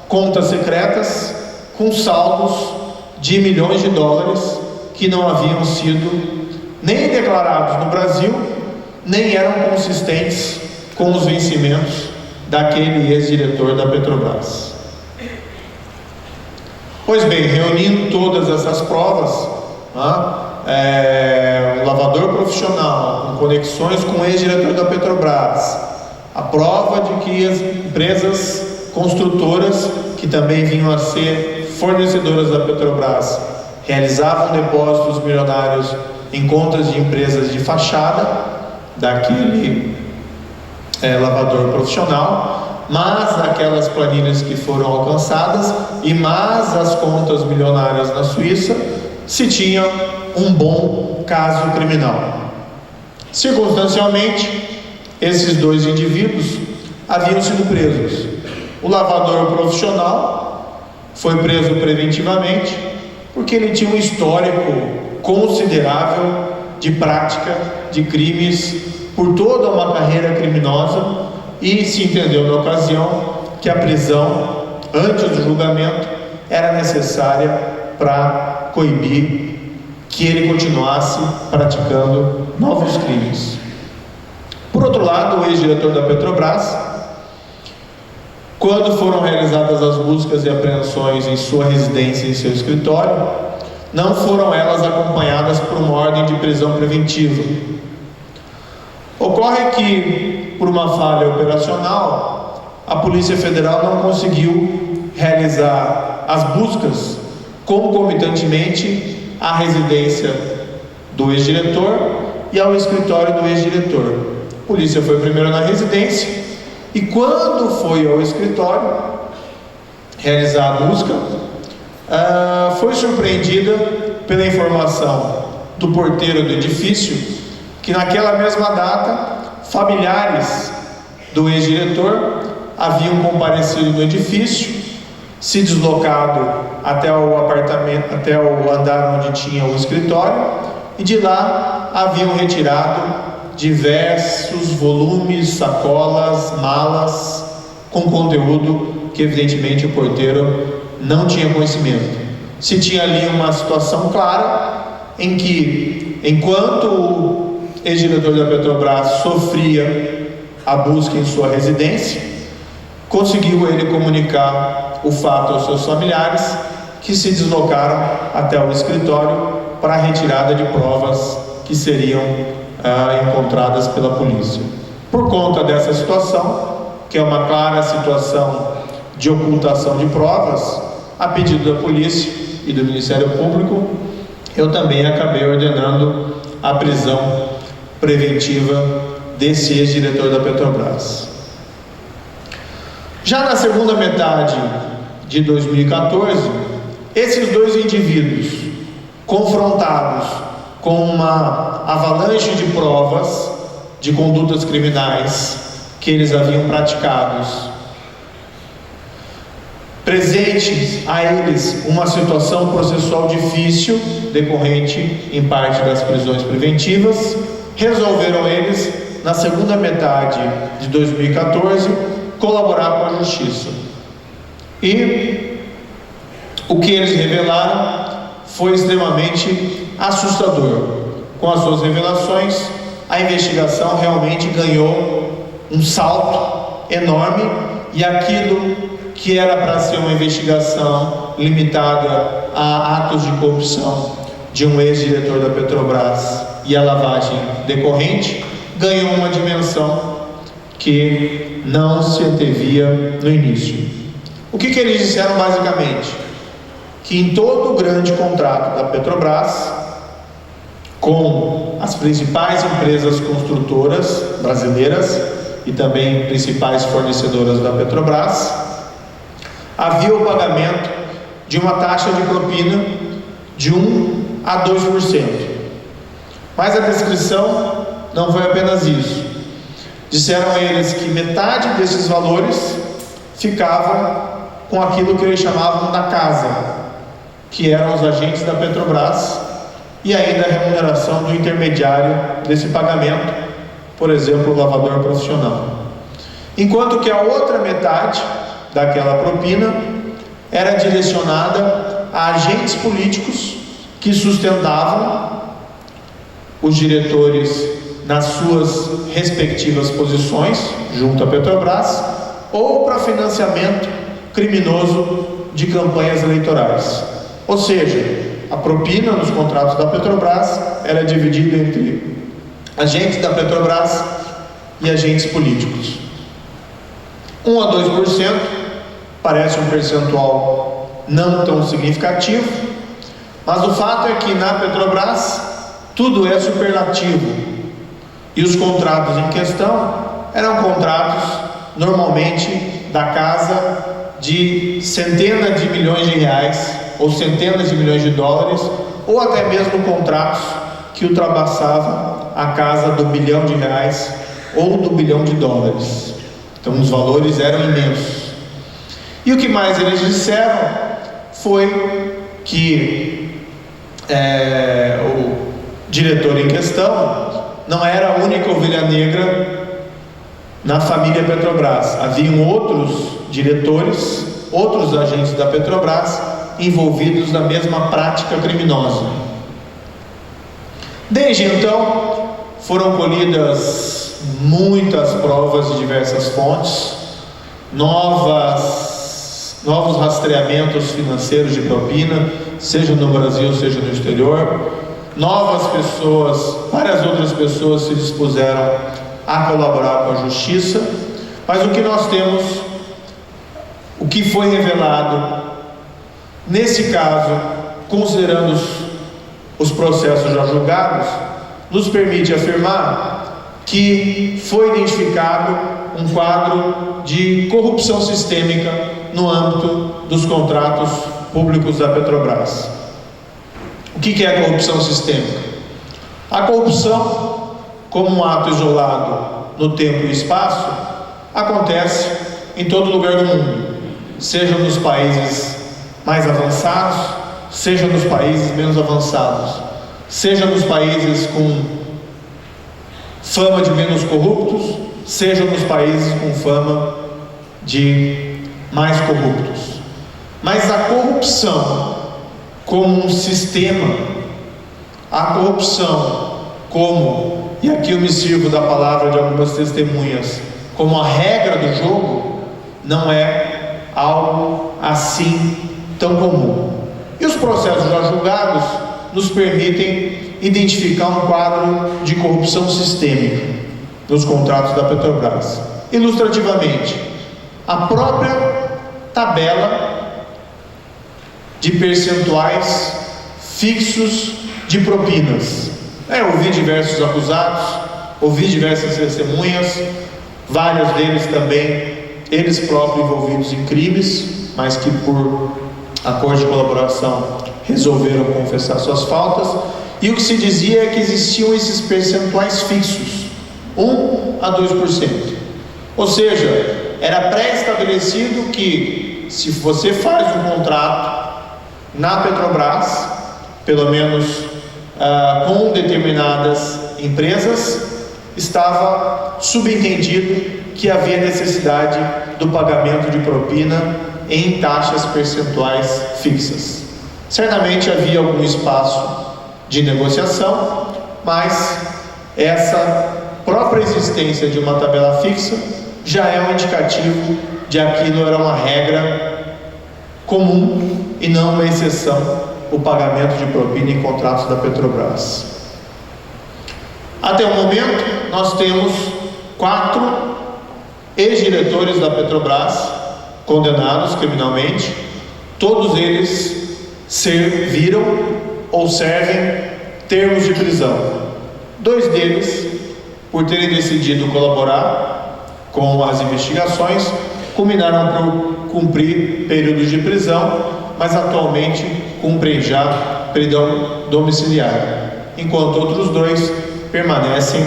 contas secretas com saldos de milhões de dólares que não haviam sido nem declarados no Brasil, nem eram consistentes com os vencimentos daquele ex-diretor da Petrobras. Pois bem, reunindo todas essas provas, um lavador profissional com conexões com o ex-diretor da Petrobras, a prova de que as empresas construtoras, que também vinham a ser fornecedoras da Petrobras, realizavam depósitos milionários em contas de empresas de fachada daquele lavador profissional, mas aquelas planilhas que foram alcançadas e mais as contas milionárias na Suíça, se tinha um bom caso criminal. Circunstancialmente, esses dois indivíduos haviam sido presos. O lavador profissional foi preso preventivamente porque ele tinha um histórico considerável de prática de crimes por toda uma carreira criminosa, e se entendeu na ocasião que a prisão antes do julgamento era necessária para coibir que ele continuasse praticando novos crimes. Por outro lado, o ex-diretor da Petrobras, quando foram realizadas as buscas e apreensões em sua residência e em seu escritório, não foram elas acompanhadas por uma ordem de prisão preventiva. Ocorre que, por uma falha operacional, a Polícia Federal não conseguiu realizar as buscas concomitantemente à residência do ex-diretor e ao escritório do ex-diretor. A polícia foi primeiro na residência e, quando foi ao escritório realizar a busca, foi surpreendida pela informação do porteiro do edifício que, naquela mesma data, familiares do ex-diretor haviam comparecido no edifício, se deslocado até o apartamento, até o andar onde tinha o escritório, e de lá haviam retirado diversos volumes, sacolas, malas com conteúdo que evidentemente o porteiro não tinha conhecimento. Se tinha ali uma situação clara em que, enquanto o ex-diretor da Petrobras sofria a busca em sua residência, conseguiu ele comunicar o fato aos seus familiares, que se deslocaram até o escritório para a retirada de provas que seriam encontradas pela polícia. Por conta dessa situação, que é uma clara situação de ocultação de provas, a pedido da polícia e do Ministério Público, eu também acabei ordenando a prisão preventiva desse ex-diretor da Petrobras. Já na segunda metade de 2014, esses dois indivíduos, confrontados com uma avalanche de provas de condutas criminais que eles haviam praticados, presentes a eles uma situação processual difícil, decorrente em parte das prisões preventivas, resolveram eles, na segunda metade de 2014, colaborar com a justiça. E o que eles revelaram foi extremamente assustador. Com as suas revelações, a investigação realmente ganhou um salto enorme, e aquilo que era para ser uma investigação limitada a atos de corrupção de um ex-diretor da Petrobras e a lavagem decorrente, ganhou uma dimensão que não se antevia no início. O que eles disseram basicamente? Que em todo o grande contrato da Petrobras com as principais empresas construtoras brasileiras e também principais fornecedoras da Petrobras, havia o pagamento de uma taxa de propina de 1 a 2%. Mas a descrição não foi apenas isso. Disseram eles que metade desses valores ficava com aquilo que eles chamavam da casa, que eram os agentes da Petrobras, e ainda a remuneração do intermediário desse pagamento, por exemplo, o lavador profissional. Enquanto que a outra metade daquela propina era direcionada a agentes políticos que sustentavam os diretores nas suas respectivas posições junto à Petrobras, ou para financiamento criminoso de campanhas eleitorais. Ou seja, a propina nos contratos da Petrobras era dividida entre agentes da Petrobras e agentes políticos. 1 a 2% parece um percentual não tão significativo, mas o fato é que na Petrobras tudo é superlativo, e os contratos em questão eram contratos normalmente da casa de centenas de milhões de reais, ou centenas de milhões de dólares, ou até mesmo contratos que ultrapassavam a casa do bilhão de reais ou do bilhão de dólares. Então os valores eram imensos. E o que mais eles disseram foi que o diretor em questão não era a única ovelha negra na família Petrobras. Haviam outros diretores, outros agentes da Petrobras envolvidos na mesma prática criminosa. Desde então, foram colhidas muitas provas de diversas fontes, novos rastreamentos financeiros de propina, seja no Brasil, seja no exterior. Novas pessoas, várias outras pessoas se dispuseram a colaborar com a justiça, mas o que nós temos, o que foi revelado nesse caso, considerando os processos já julgados, nos permite afirmar que foi identificado um quadro de corrupção sistêmica no âmbito dos contratos públicos da Petrobras. O que é a corrupção sistêmica? A corrupção, como um ato isolado no tempo e espaço, acontece em todo lugar do mundo, seja nos países mais avançados, seja nos países menos avançados, seja nos países com fama de menos corruptos, seja nos países com fama de mais corruptos. Mas a corrupção como um sistema, a corrupção como, e aqui eu me sirvo da palavra de algumas testemunhas, como a regra do jogo, não é algo assim tão comum. E os processos já julgados nos permitem identificar um quadro de corrupção sistêmica nos contratos da Petrobras. Ilustrativamente, a própria tabela de percentuais fixos de propinas. Ouvi diversos acusados, ouvi diversas testemunhas, vários deles também, eles próprios envolvidos em crimes, mas que por acordo de colaboração resolveram confessar suas faltas, e o que se dizia é que existiam esses percentuais fixos, 1 a 2%. Ou seja, era pré-estabelecido que se você faz um contrato na Petrobras, pelo menos com determinadas empresas, estava subentendido que havia necessidade do pagamento de propina em taxas percentuais fixas. Certamente havia algum espaço de negociação, mas essa própria existência de uma tabela fixa já é um indicativo de que aquilo era uma regra comum e não uma exceção, o pagamento de propina em contratos da Petrobras. Até o momento, nós temos 4 ex-diretores da Petrobras condenados criminalmente. Todos eles serviram ou servem termos de prisão. 2 deles, por terem decidido colaborar com as investigações, culminaram por cumprir períodos de prisão, mas atualmente cumprem já prisão domiciliar, enquanto outros 2 permanecem,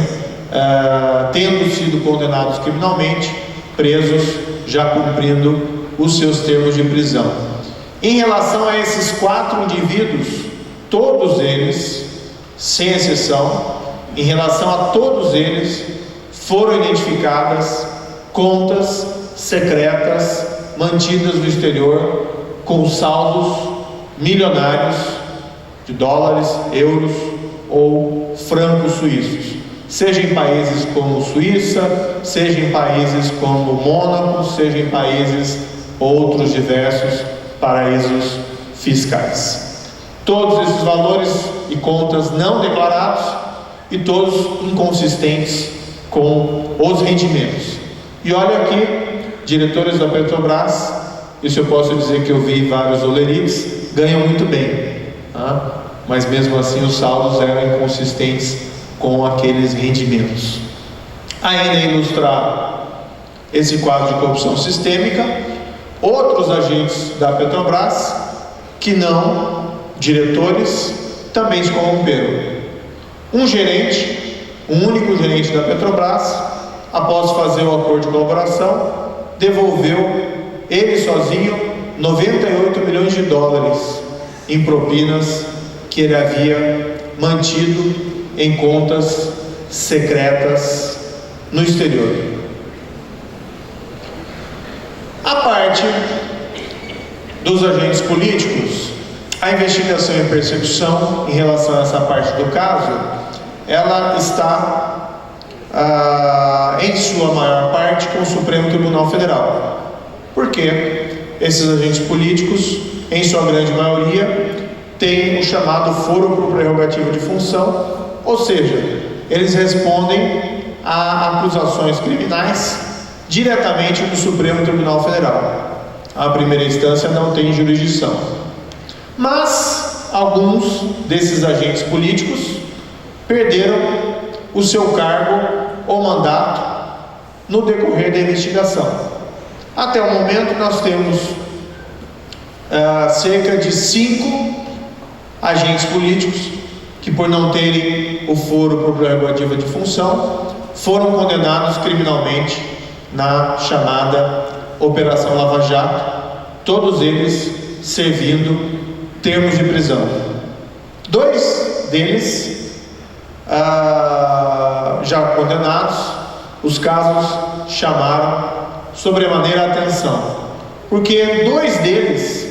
tendo sido condenados criminalmente, presos, já cumprindo os seus termos de prisão. Em relação a esses 4 indivíduos, todos eles, sem exceção, em relação a todos eles, foram identificadas contas secretas mantidas no exterior com saldos milionários de dólares, euros ou francos suíços, seja em países como Suíça, seja em países como Mônaco, seja em países outros diversos paraísos fiscais. Todos esses valores e contas não declarados e todos inconsistentes com os rendimentos. E olha aqui, diretores da Petrobras, isso eu posso dizer que eu vi vários olerites, ganham muito bem, mas mesmo assim os saldos eram inconsistentes com aqueles rendimentos. Ainda ilustrar esse quadro de corrupção sistêmica, outros agentes da Petrobras, que não diretores, também se corromperam. Um único gerente da Petrobras, após fazer o acordo de colaboração, devolveu ele sozinho 98 milhões de dólares em propinas que ele havia mantido em contas secretas no exterior. A parte dos agentes políticos, a investigação e persecução em relação a essa parte do caso, ela está em sua maior parte com o Supremo Tribunal Federal, porque esses agentes políticos, em sua grande maioria, têm o chamado foro por prerrogativa de função, ou seja, eles respondem a acusações criminais diretamente do Supremo Tribunal Federal. A primeira instância não tem jurisdição. Mas alguns desses agentes políticos perderam o seu cargo ou mandato no decorrer da investigação. Até o momento nós temos cerca de 5 agentes políticos que, por não terem o foro por prerrogativa de função, foram condenados criminalmente na chamada Operação Lava Jato, todos eles servindo termos de prisão. 2 deles já condenados, os casos chamaram sobremaneira a atenção, porque 2 deles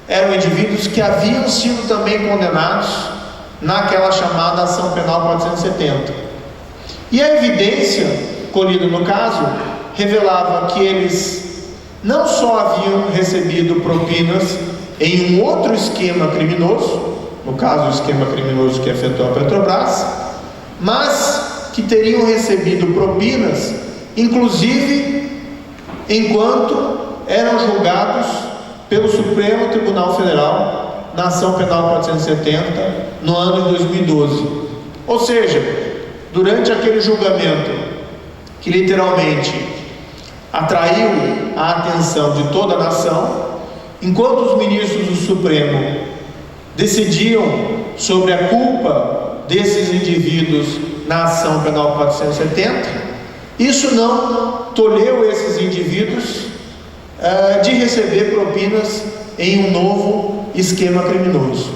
eram indivíduos que haviam sido também condenados naquela chamada Ação Penal 470. E a evidência colhida no caso revelava que eles não só haviam recebido propinas em um outro esquema criminoso, no caso o esquema criminoso que afetou a Petrobras, mas que teriam recebido propinas, inclusive enquanto eram julgados pelo Supremo Tribunal Federal na Ação Penal 470 no ano de 2012. Ou seja, durante aquele julgamento que literalmente atraiu a atenção de toda a nação, enquanto os ministros do Supremo decidiam sobre a culpa desses indivíduos na Ação Penal 470, isso não tolheu esses indivíduos de receber propinas em um novo esquema criminoso,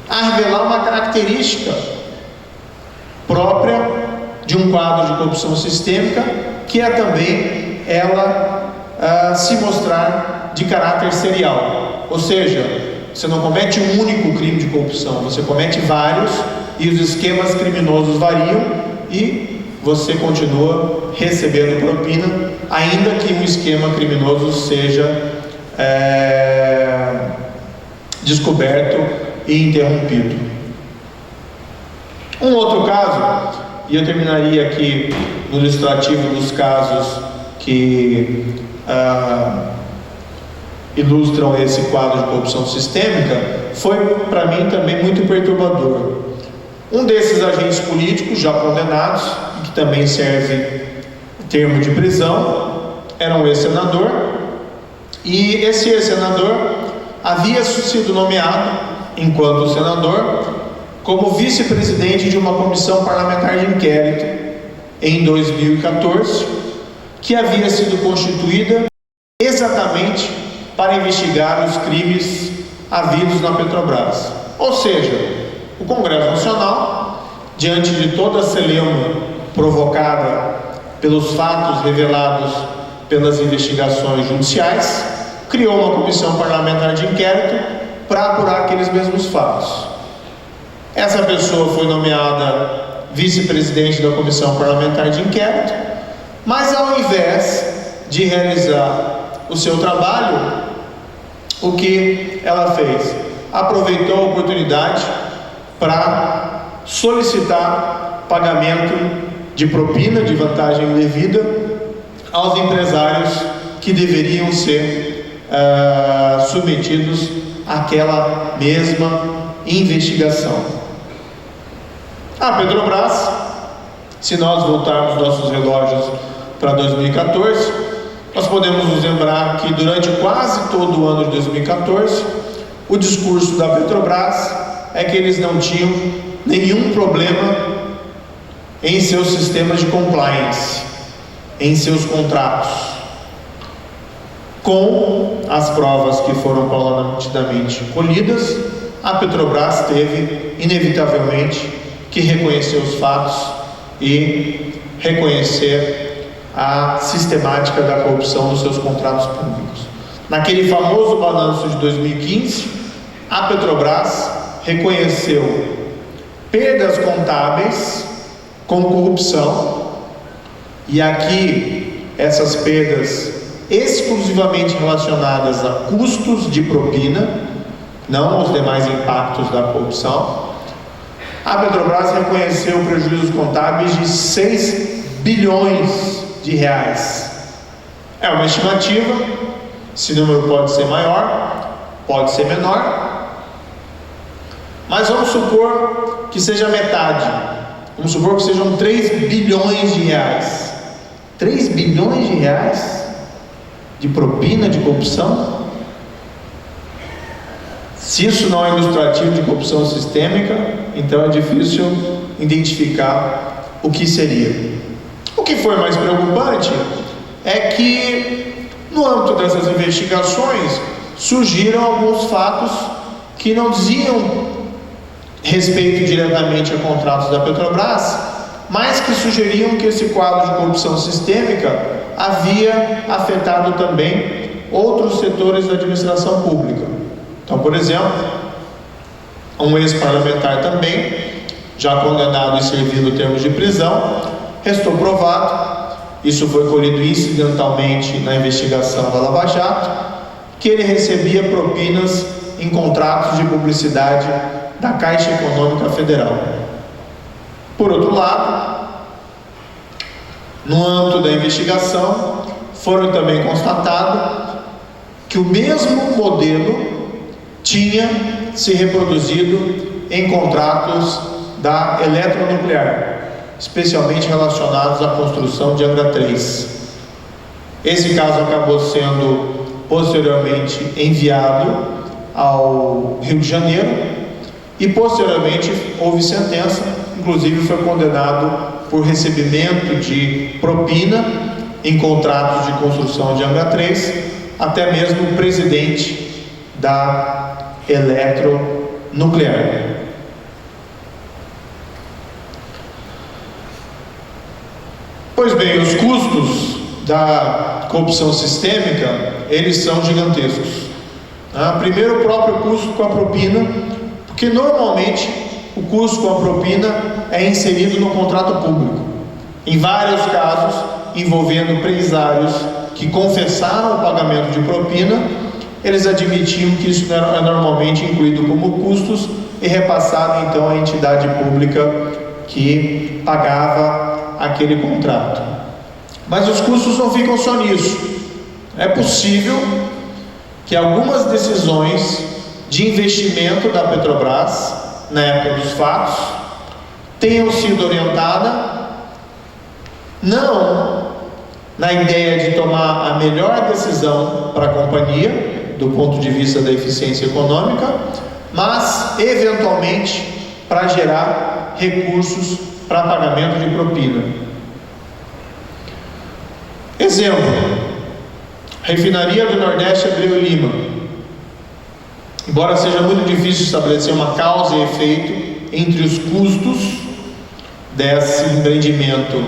a revelar uma característica própria de um quadro de corrupção sistêmica, que é também ela se mostrar de caráter serial, ou seja, você não comete um único crime de corrupção, você comete vários, e os esquemas criminosos variam, e você continua recebendo propina, ainda que um esquema criminoso seja descoberto e interrompido. Um outro caso, e eu terminaria aqui no ilustrativo dos casos que ilustram esse quadro de corrupção sistêmica, foi para mim também muito perturbador. Um desses agentes políticos já condenados, que também serve termo de prisão, era um ex-senador, e esse ex-senador havia sido nomeado, enquanto senador, como vice-presidente de uma comissão parlamentar de inquérito em 2014, que havia sido constituída exatamente para investigar os crimes havidos na Petrobras. Ou seja, o Congresso Nacional, diante de toda a celeuma provocada pelos fatos revelados pelas investigações judiciais, criou uma comissão parlamentar de inquérito para apurar aqueles mesmos fatos. Essa pessoa foi nomeada vice-presidente da comissão parlamentar de inquérito, mas ao invés de realizar o seu trabalho, o que ela fez? Aproveitou a oportunidade para solicitar pagamento de propina, de vantagem indevida, aos empresários que deveriam ser submetidos àquela mesma investigação. A Petrobras, se nós voltarmos nossos relógios para 2014, nós podemos nos lembrar que durante quase todo o ano de 2014, o discurso da Petrobras é que eles não tinham nenhum problema em seus sistemas de compliance, em seus contratos. Com as provas que foram paulatinamente colhidas, a Petrobras teve, inevitavelmente, que reconhecer os fatos e reconhecer a sistemática da corrupção nos seus contratos públicos. Naquele famoso balanço de 2015, a Petrobras reconheceu perdas contábeis com corrupção, e aqui essas perdas exclusivamente relacionadas a custos de propina, não os demais impactos da corrupção, a Petrobras reconheceu prejuízos contábeis de 6 bilhões de reais. É uma estimativa, esse número pode ser maior, pode ser menor, mas vamos supor que seja metade. Vamos supor que sejam 3 bilhões de reais. 3 bilhões de reais de propina de corrupção? Se isso não é ilustrativo de corrupção sistêmica, então é difícil identificar o que seria. O que foi mais preocupante é que, no âmbito dessas investigações, surgiram alguns fatos que não diziam respeito diretamente a contratos da Petrobras, mas que sugeriam que esse quadro de corrupção sistêmica havia afetado também outros setores da administração pública. Então, por exemplo, um ex-parlamentar também, já condenado e servindo termos de prisão, restou provado, isso foi colhido incidentalmente na investigação da Lava Jato, que ele recebia propinas em contratos de publicidade da Caixa Econômica Federal. Por outro lado, no âmbito da investigação, foram também constatado que o mesmo modelo tinha se reproduzido em contratos da Eletronuclear, especialmente relacionados à construção de Angra 3. Esse caso acabou sendo posteriormente enviado ao Rio de Janeiro e posteriormente houve sentença, inclusive foi condenado por recebimento de propina em contratos de construção de Angra 3, até mesmo o presidente da Eletronuclear. Pois bem, os custos da corrupção sistêmica, eles são gigantescos. Primeiro, o próprio custo com a propina, porque normalmente o custo com a propina é inserido no contrato público. Em vários casos, envolvendo empresários que confessaram o pagamento de propina, eles admitiam que isso é normalmente incluído como custos e repassado então à entidade pública que pagava aquele contrato. Mas os custos não ficam só nisso. É possível que algumas decisões de investimento da Petrobras, na época dos fatos, tenham sido orientadas não na ideia de tomar a melhor decisão para a companhia, do ponto de vista da eficiência econômica, mas eventualmente para gerar recursos para pagamento de propina. Exemplo: Refinaria do Nordeste Abreu e Lima. Embora seja muito difícil estabelecer uma causa e efeito entre os custos desse empreendimento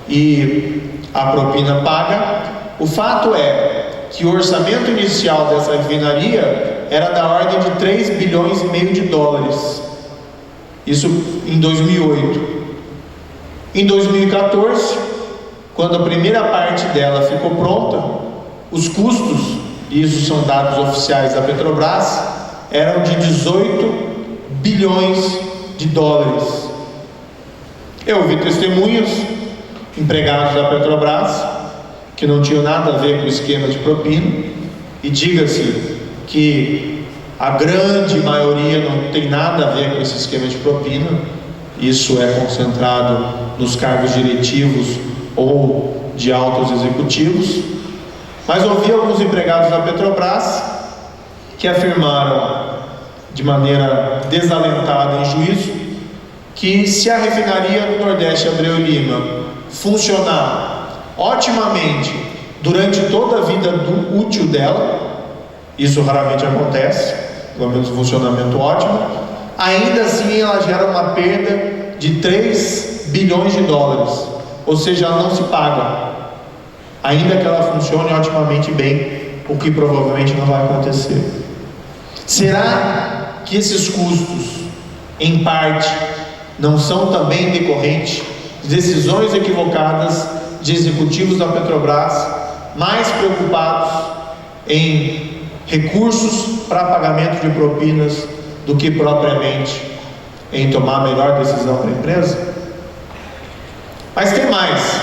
e a propina paga, o fato é que o orçamento inicial dessa refinaria era da ordem de 3 bilhões e meio de dólares. Isso em 2008. Em 2014, quando a primeira parte dela ficou pronta, os custos, e isso são dados oficiais da Petrobras, eram de 18 bilhões de dólares. Eu vi testemunhas, empregados da Petrobras, que não tinham nada a ver com o esquema de propina, e diga-se que a grande maioria não tem nada a ver com esse esquema de propina. Isso é concentrado nos cargos diretivos ou de altos executivos. Mas ouvi alguns empregados da Petrobras que afirmaram de maneira desalentada em juízo que se a refinaria do Nordeste Abreu e Lima funcionar otimamente durante toda a vida útil dela, isso raramente acontece, pelo menos um funcionamento ótimo, ainda assim ela gera uma perda de 3 bilhões de dólares, ou seja, ela não se paga, ainda que ela funcione otimamente bem, o que provavelmente não vai acontecer. Será que esses custos, em parte, não são também decorrentes de decisões equivocadas de executivos da Petrobras, mais preocupados em recursos para pagamento de propinas do que propriamente em tomar a melhor decisão para a empresa. Mas tem mais.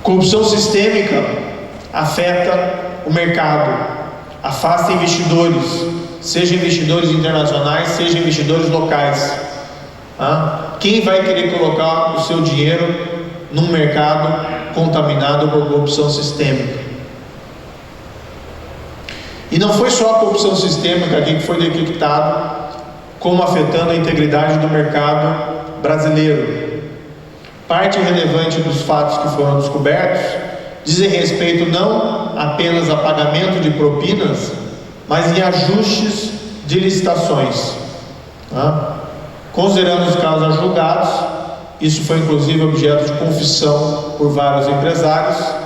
Corrupção sistêmica afeta o mercado, afasta investidores, seja investidores internacionais, seja investidores locais. Quem vai querer colocar o seu dinheiro num mercado contaminado por corrupção sistêmica? E não foi só a corrupção sistêmica aqui que foi detectado como afetando a integridade do mercado brasileiro. Parte relevante dos fatos que foram descobertos dizem respeito não apenas a pagamento de propinas, mas em ajustes de licitações. Considerando os casos julgados, isso foi inclusive objeto de confissão por vários empresários.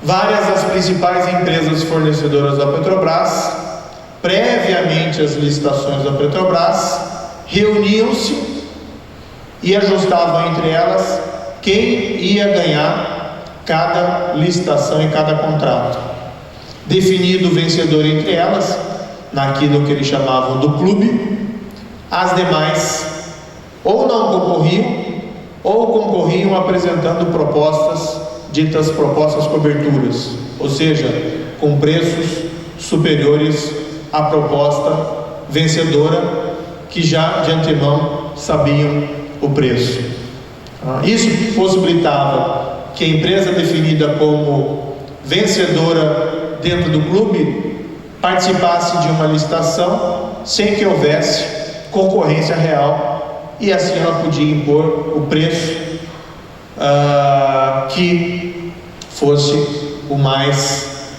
Várias das principais empresas fornecedoras da Petrobras, previamente às licitações da Petrobras, reuniam-se e ajustavam entre elas quem ia ganhar cada licitação e cada contrato. Definido o vencedor entre elas, naquilo que eles chamavam do clube, as demais ou não concorriam, ou concorriam apresentando propostas, ditas propostas coberturas, ou seja, com preços superiores à proposta vencedora, que já de antemão sabiam o preço. Isso possibilitava que a empresa definida como vencedora dentro do clube participasse de uma licitação sem que houvesse concorrência real, e assim ela podia impor o preço que fosse o mais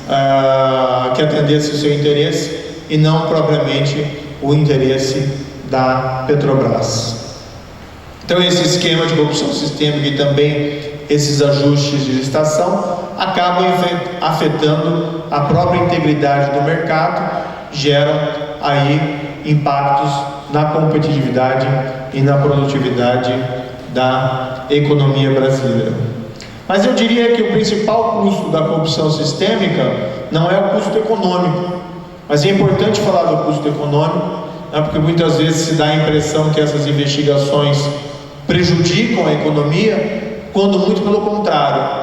que atendesse o seu interesse e não propriamente o interesse da Petrobras. Então esse esquema de corrupção sistêmica e também esses ajustes de licitação acabam afetando a própria integridade do mercado, geram aí impactos na competitividade e na produtividade da economia brasileira. Mas eu diria que o principal custo da corrupção sistêmica não é o custo econômico, mas é importante falar do custo econômico, porque muitas vezes se dá a impressão que essas investigações prejudicam a economia, quando muito pelo contrário.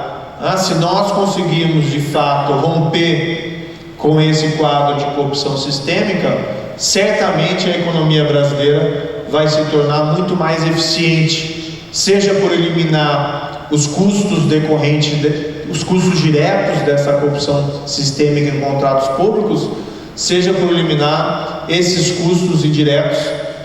Se nós conseguirmos de fato romper com esse quadro de corrupção sistêmica, certamente a economia brasileira vai se tornar muito mais eficiente, seja por eliminar os custos decorrentes, os custos diretos dessa corrupção sistêmica em contratos públicos, seja por eliminar esses custos indiretos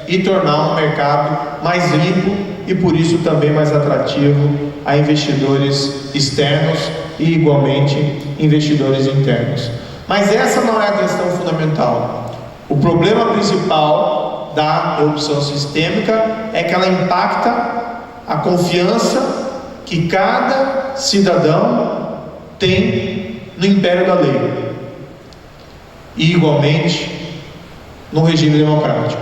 e tornar um mercado mais limpo e por isso também mais atrativo a investidores externos e igualmente investidores internos. Mas essa não é a questão fundamental. O problema principal da corrupção sistêmica é que ela impacta a confiança que cada cidadão tem no império da lei e igualmente no regime democrático.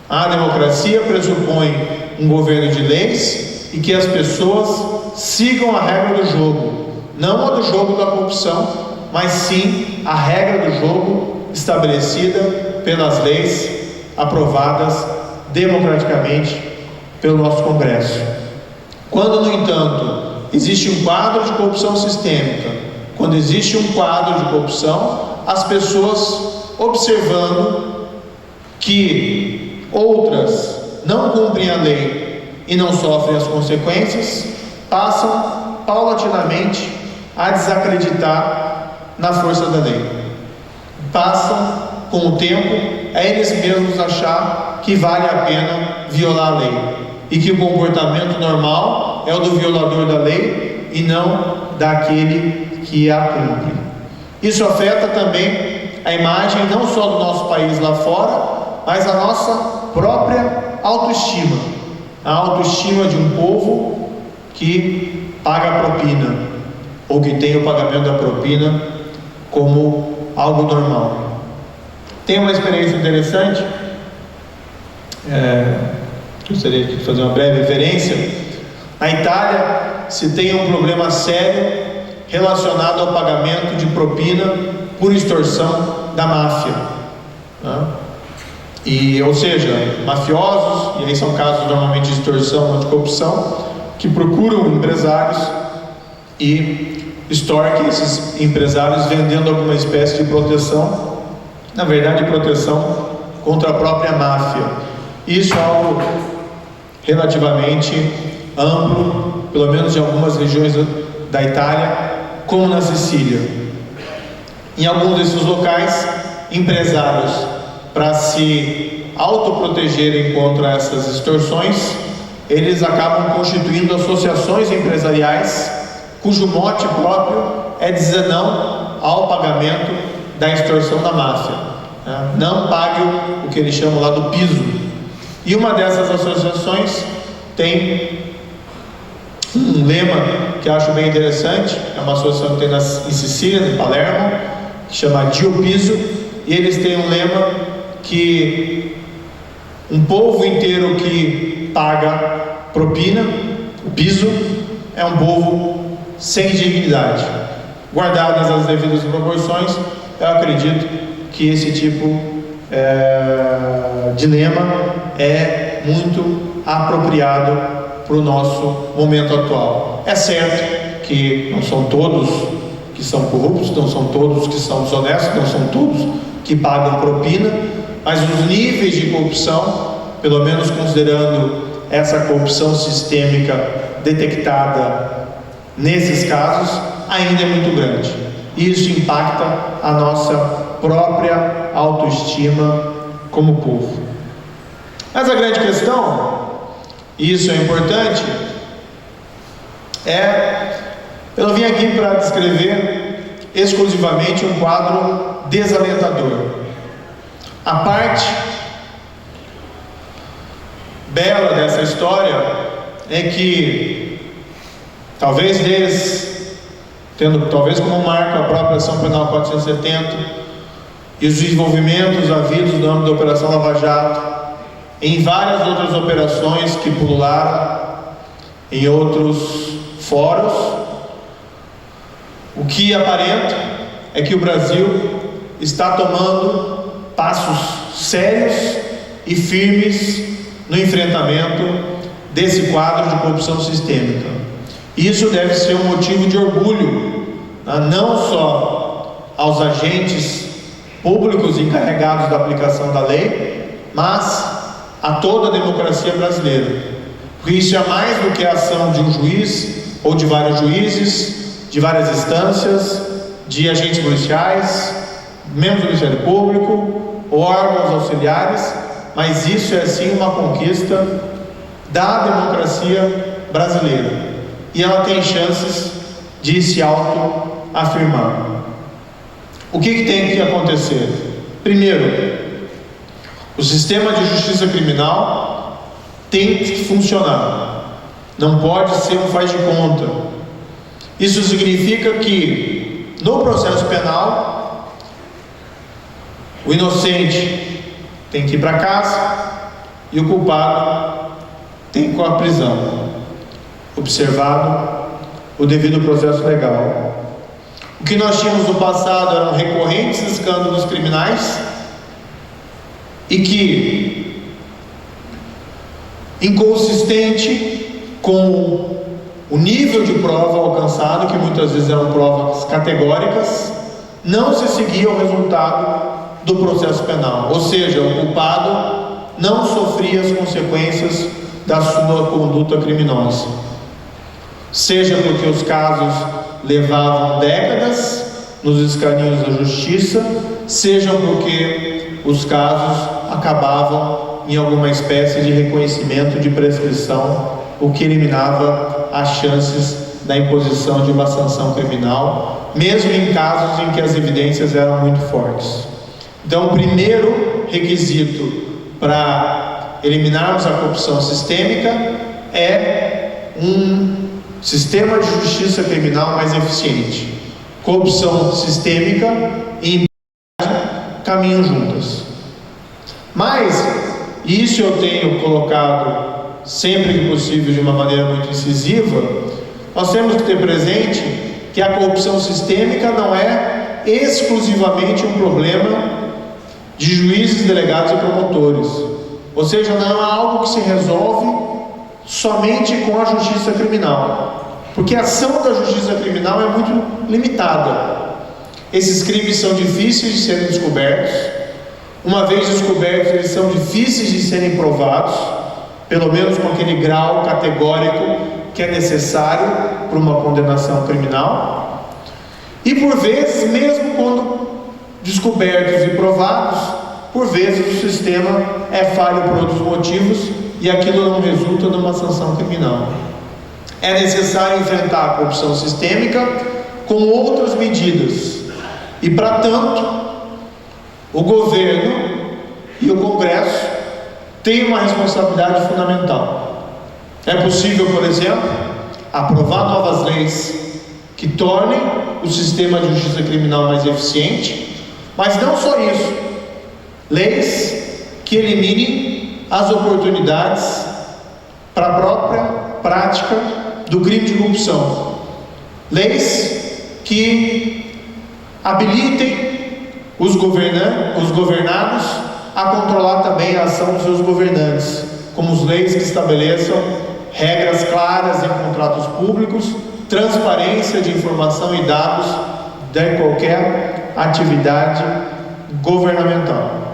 A democracia pressupõe um governo de leis e que as pessoas sigam a regra do jogo, não a do jogo da corrupção, mas sim a regra do jogo estabelecida pelas leis aprovadas democraticamente pelo nosso Congresso. Quando, no entanto, existe um quadro de corrupção sistêmica, quando existe um quadro de corrupção, as pessoas observando que outras não cumprem a lei e não sofrem as consequências, passam paulatinamente a desacreditar na força da lei. Passam, com o tempo, a eles mesmos achar que vale a pena violar a lei e que o comportamento normal é o do violador da lei e não daquele que a cumpre. Isso afeta também a imagem não só do nosso país lá fora, mas a nossa própria autoestima, a autoestima de um povo que paga a propina ou que tem o pagamento da propina como algo normal. Tem uma experiência interessante, gostaria de fazer uma breve referência. Na Itália se tem um problema sério relacionado ao pagamento de propina por extorsão da máfia, né? Ou seja, mafiosos, e aí são casos normalmente de extorsão ou de corrupção, que procuram empresários e extorquem esses empresários vendendo alguma espécie de proteção, na verdade proteção contra a própria máfia. Isso é algo relativamente amplo, pelo menos em algumas regiões da Itália, como na Sicília. Em alguns desses locais, empresários, para se autoprotegerem contra essas extorsões, eles acabam constituindo associações empresariais, cujo mote próprio é dizer não ao pagamento da extorsão da máfia, né? Não pague o que eles chamam lá do piso. E uma dessas associações tem um lema que eu acho bem interessante, é uma associação que tem em Sicília, em Palermo, que chama Dio Piso, e eles têm um lema que um povo inteiro que paga propina, o piso, é um povo sem dignidade. Guardadas as devidas proporções, eu acredito que esse tipo de lema é muito apropriado para o nosso momento atual. É certo que não são todos que são corruptos, não são todos que são desonestos, não são todos que pagam propina, mas os níveis de corrupção, pelo menos considerando essa corrupção sistêmica detectada nesses casos, ainda é muito grande. Isso impacta a nossa própria autoestima como povo. Mas a grande questão, e isso é importante, eu não vim aqui para descrever exclusivamente um quadro desalentador. A parte bela dessa história é que, talvez talvez como marca a própria Ação Penal 470 e os desenvolvimentos havidos no âmbito da Operação Lava Jato, em várias outras operações que pulularam em outros fóruns, o que aparenta é que o Brasil está tomando passos sérios e firmes no enfrentamento desse quadro de corrupção sistêmica. Isso deve ser um motivo de orgulho, não só aos agentes públicos encarregados da aplicação da lei, mas a toda a democracia brasileira. Porque isso é mais do que a ação de um juiz ou de vários juízes, de várias instâncias, de agentes policiais, membros do Ministério Público, órgãos auxiliares, mas isso é sim uma conquista da democracia brasileira. E ela tem chances de se autoafirmar. O que tem que acontecer? Primeiro, o sistema de justiça criminal tem que funcionar. Não pode ser um faz de conta. Isso significa que no processo penal o inocente tem que ir para casa e o culpado tem que ir com a prisão, observado o devido processo legal. O que nós tínhamos no passado eram recorrentes escândalos criminais e que, inconsistente com o nível de prova alcançado, que muitas vezes eram provas categóricas, não se seguia o resultado do processo penal, ou seja, o culpado não sofria as consequências da sua conduta criminosa, seja porque os casos levavam décadas nos escaninhos da justiça, seja porque os casos acabavam em alguma espécie de reconhecimento de prescrição, o que eliminava as chances da imposição de uma sanção criminal, mesmo em casos em que as evidências eram muito fortes. Então, o primeiro requisito para eliminarmos a corrupção sistêmica é um sistema de justiça criminal mais eficiente. Corrupção sistêmica e impunidade caminham juntas. Mas isso eu tenho colocado sempre que possível de uma maneira muito incisiva. Nós temos que ter presente que a corrupção sistêmica não é exclusivamente um problema de juízes, delegados e promotores. Ou seja, não é algo que se resolve somente com a justiça criminal, porque a ação da justiça criminal é muito limitada. Esses crimes são difíceis de serem descobertos. Uma vez descobertos, eles são difíceis de serem provados, pelo menos com aquele grau categórico que é necessário para uma condenação criminal. E por vezes, mesmo quando descobertos e provados, por vezes o sistema é falho por outros motivos e aquilo não resulta numa sanção criminal. É necessário enfrentar a corrupção sistêmica com outras medidas. E para tanto, o governo e o Congresso têm uma responsabilidade fundamental. É possível, por exemplo, aprovar novas leis que tornem o sistema de justiça criminal mais eficiente, mas não só isso, leis que eliminem as oportunidades para a própria prática do crime de corrupção, leis que habilitem os governados a controlar também a ação dos seus governantes, como as leis que estabeleçam regras claras em contratos públicos, transparência de informação e dados de qualquer atividade governamental.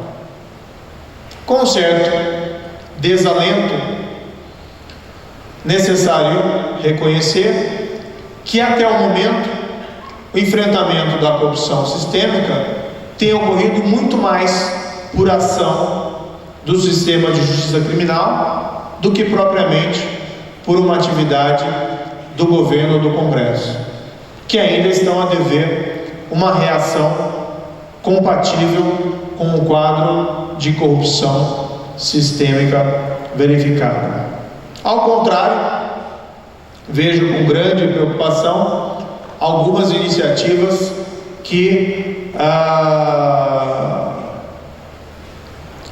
Com certo desalento, necessário reconhecer que até o momento o enfrentamento da corrupção sistêmica tem ocorrido muito mais por ação do sistema de justiça criminal do que propriamente por uma atividade do governo ou do Congresso, que ainda estão a dever uma reação compatível com o quadro de corrupção sistêmica verificada. Ao contrário, vejo com grande preocupação algumas iniciativas que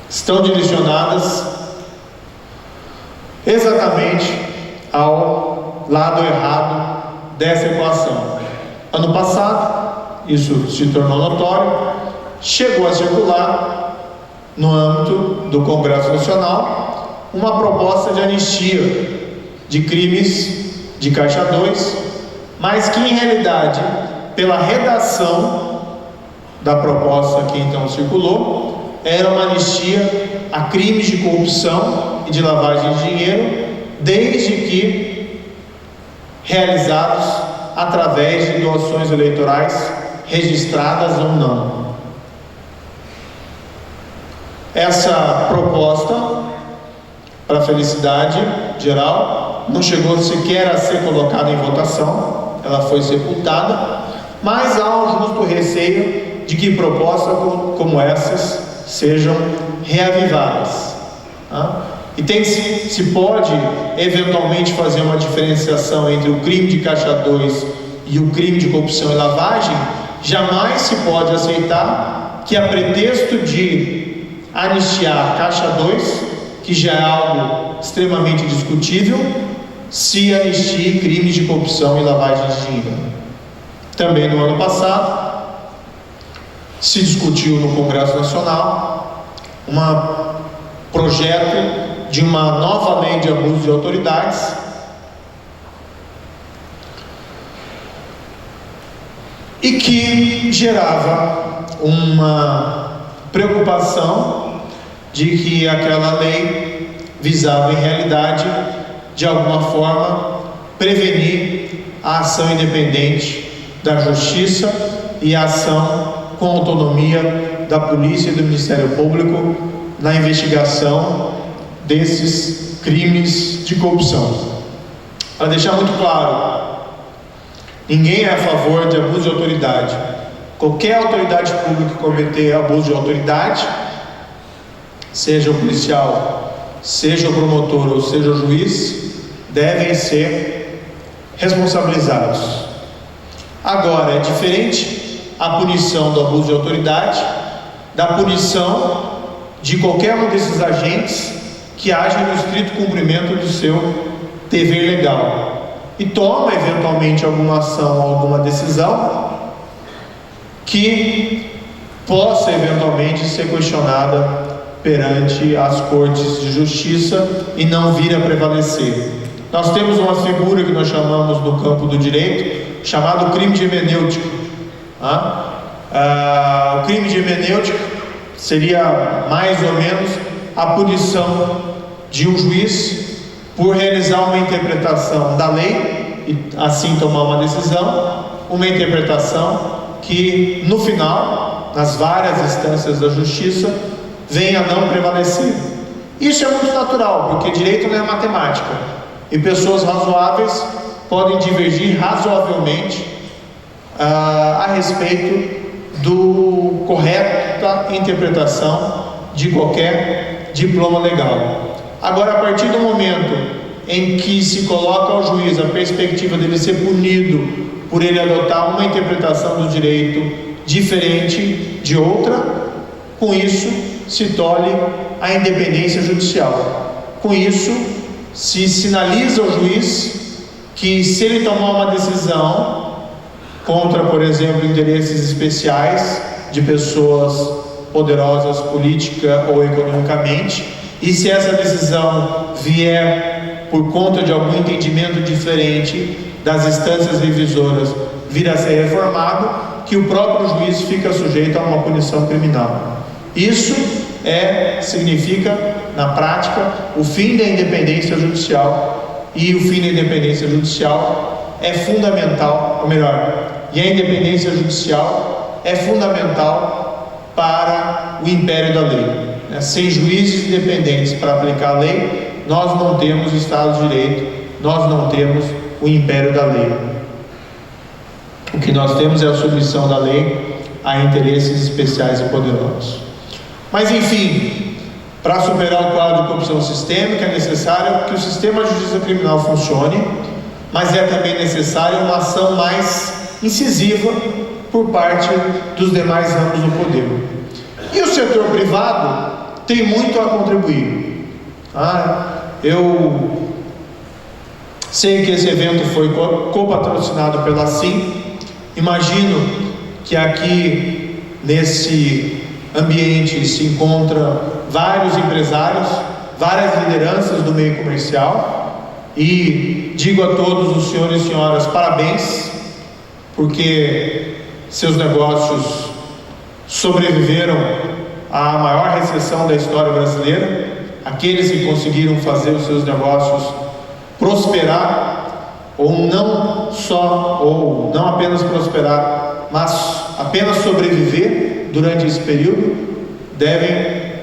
estão direcionadas exatamente ao lado errado dessa equação. Ano passado, isso se tornou notório, chegou a circular no âmbito do Congresso Nacional uma proposta de anistia de crimes de Caixa 2, mas que em realidade, pela redação da proposta que então circulou, era uma anistia a crimes de corrupção e de lavagem de dinheiro, desde que realizados através de doações eleitorais registradas ou não. Essa proposta, para a felicidade geral, não chegou sequer a ser colocada em votação, ela foi sepultada, mas há um justo receio de que propostas como essas sejam reavivadas. E se pode eventualmente fazer uma diferenciação entre o crime de Caixa 2 e o crime de corrupção e lavagem, jamais se pode aceitar que, a pretexto de anistiar Caixa 2, que já é algo extremamente discutível, se anistie crimes de corrupção e lavagem de dinheiro. Também no ano passado se discutiu no Congresso Nacional um projeto de uma nova lei de abuso de autoridades, e que gerava uma preocupação de que aquela lei visava em realidade, de alguma forma, prevenir a ação independente da Justiça e a ação com autonomia da Polícia e do Ministério Público na investigação desses crimes de corrupção. Para deixar muito claro, ninguém é a favor de abuso de autoridade. Qualquer autoridade pública que cometer abuso de autoridade, seja o policial, seja o promotor ou seja o juiz, devem ser responsabilizados. Agora, é diferente a punição do abuso de autoridade da punição de qualquer um desses agentes que agem no estrito cumprimento do seu dever legal. e toma eventualmente alguma ação, alguma decisão que possa eventualmente ser questionada perante as cortes de justiça e não vir a prevalecer. Nós temos uma figura que nós chamamos no campo do direito, chamado crime de hermenêutica. O crime de hermenêutica seria mais ou menos a punição de um juiz por realizar uma interpretação da lei e assim tomar uma decisão, uma interpretação que no final, nas várias instâncias da justiça, venha a não prevalecer. Isso é muito natural, porque direito não é matemática, e pessoas razoáveis podem divergir razoavelmente a respeito do correta interpretação de qualquer diploma legal. Agora, a partir do momento em que se coloca ao juiz a perspectiva dele ser punido por ele adotar uma interpretação do direito diferente de outra, com isso se tolhe a independência judicial. Com isso se sinaliza ao juiz que, se ele tomar uma decisão contra, por exemplo, interesses especiais de pessoas poderosas política ou economicamente, e se essa decisão vier por conta de algum entendimento diferente das instâncias revisoras, vir a ser reformado, que o próprio juiz fica sujeito a uma punição criminal. Isso significa, na prática, o fim da independência judicial, e o fim da independência judicial é fundamental, ou melhor, e a independência judicial é fundamental para o império da lei. Sem juízes independentes para aplicar a lei, nós não temos Estado de Direito, nós não temos o império da lei. O que nós temos é a submissão da lei a interesses especiais e poderosos. Mas, enfim, para superar o quadro de corrupção sistêmica, é necessário que o sistema de justiça criminal funcione, mas é também necessária uma ação mais incisiva por parte dos demais ramos do poder. E o setor privado tem muito a contribuir. Eu sei que esse evento foi copatrocinado pela CIM. Imagino que aqui nesse ambiente se encontram vários empresários, várias lideranças do meio comercial, e digo a todos os senhores e senhoras parabéns, porque seus negócios sobreviveram à maior recessão da história brasileira. Aqueles que conseguiram fazer os seus negócios prosperar, ou não apenas prosperar, mas apenas sobreviver durante esse período, devem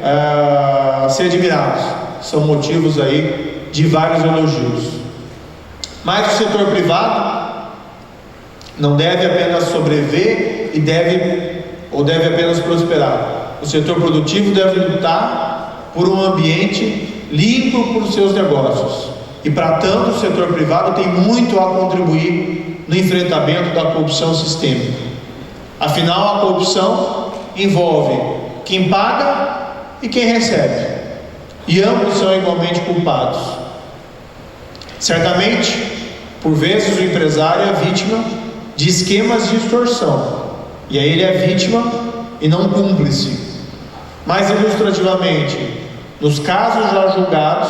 ser admirados. São motivos aí de vários elogios. Mas o setor privado não deve apenas sobreviver e deve apenas prosperar. O setor produtivo deve lutar por um ambiente limpo para os seus negócios. E, para tanto, o setor privado tem muito a contribuir no enfrentamento da corrupção sistêmica. Afinal, a corrupção envolve quem paga e quem recebe, e ambos são igualmente culpados. Certamente, por vezes, o empresário é vítima de esquemas de extorsão, e aí ele é vítima e não cúmplice. Mais ilustrativamente, nos casos já julgados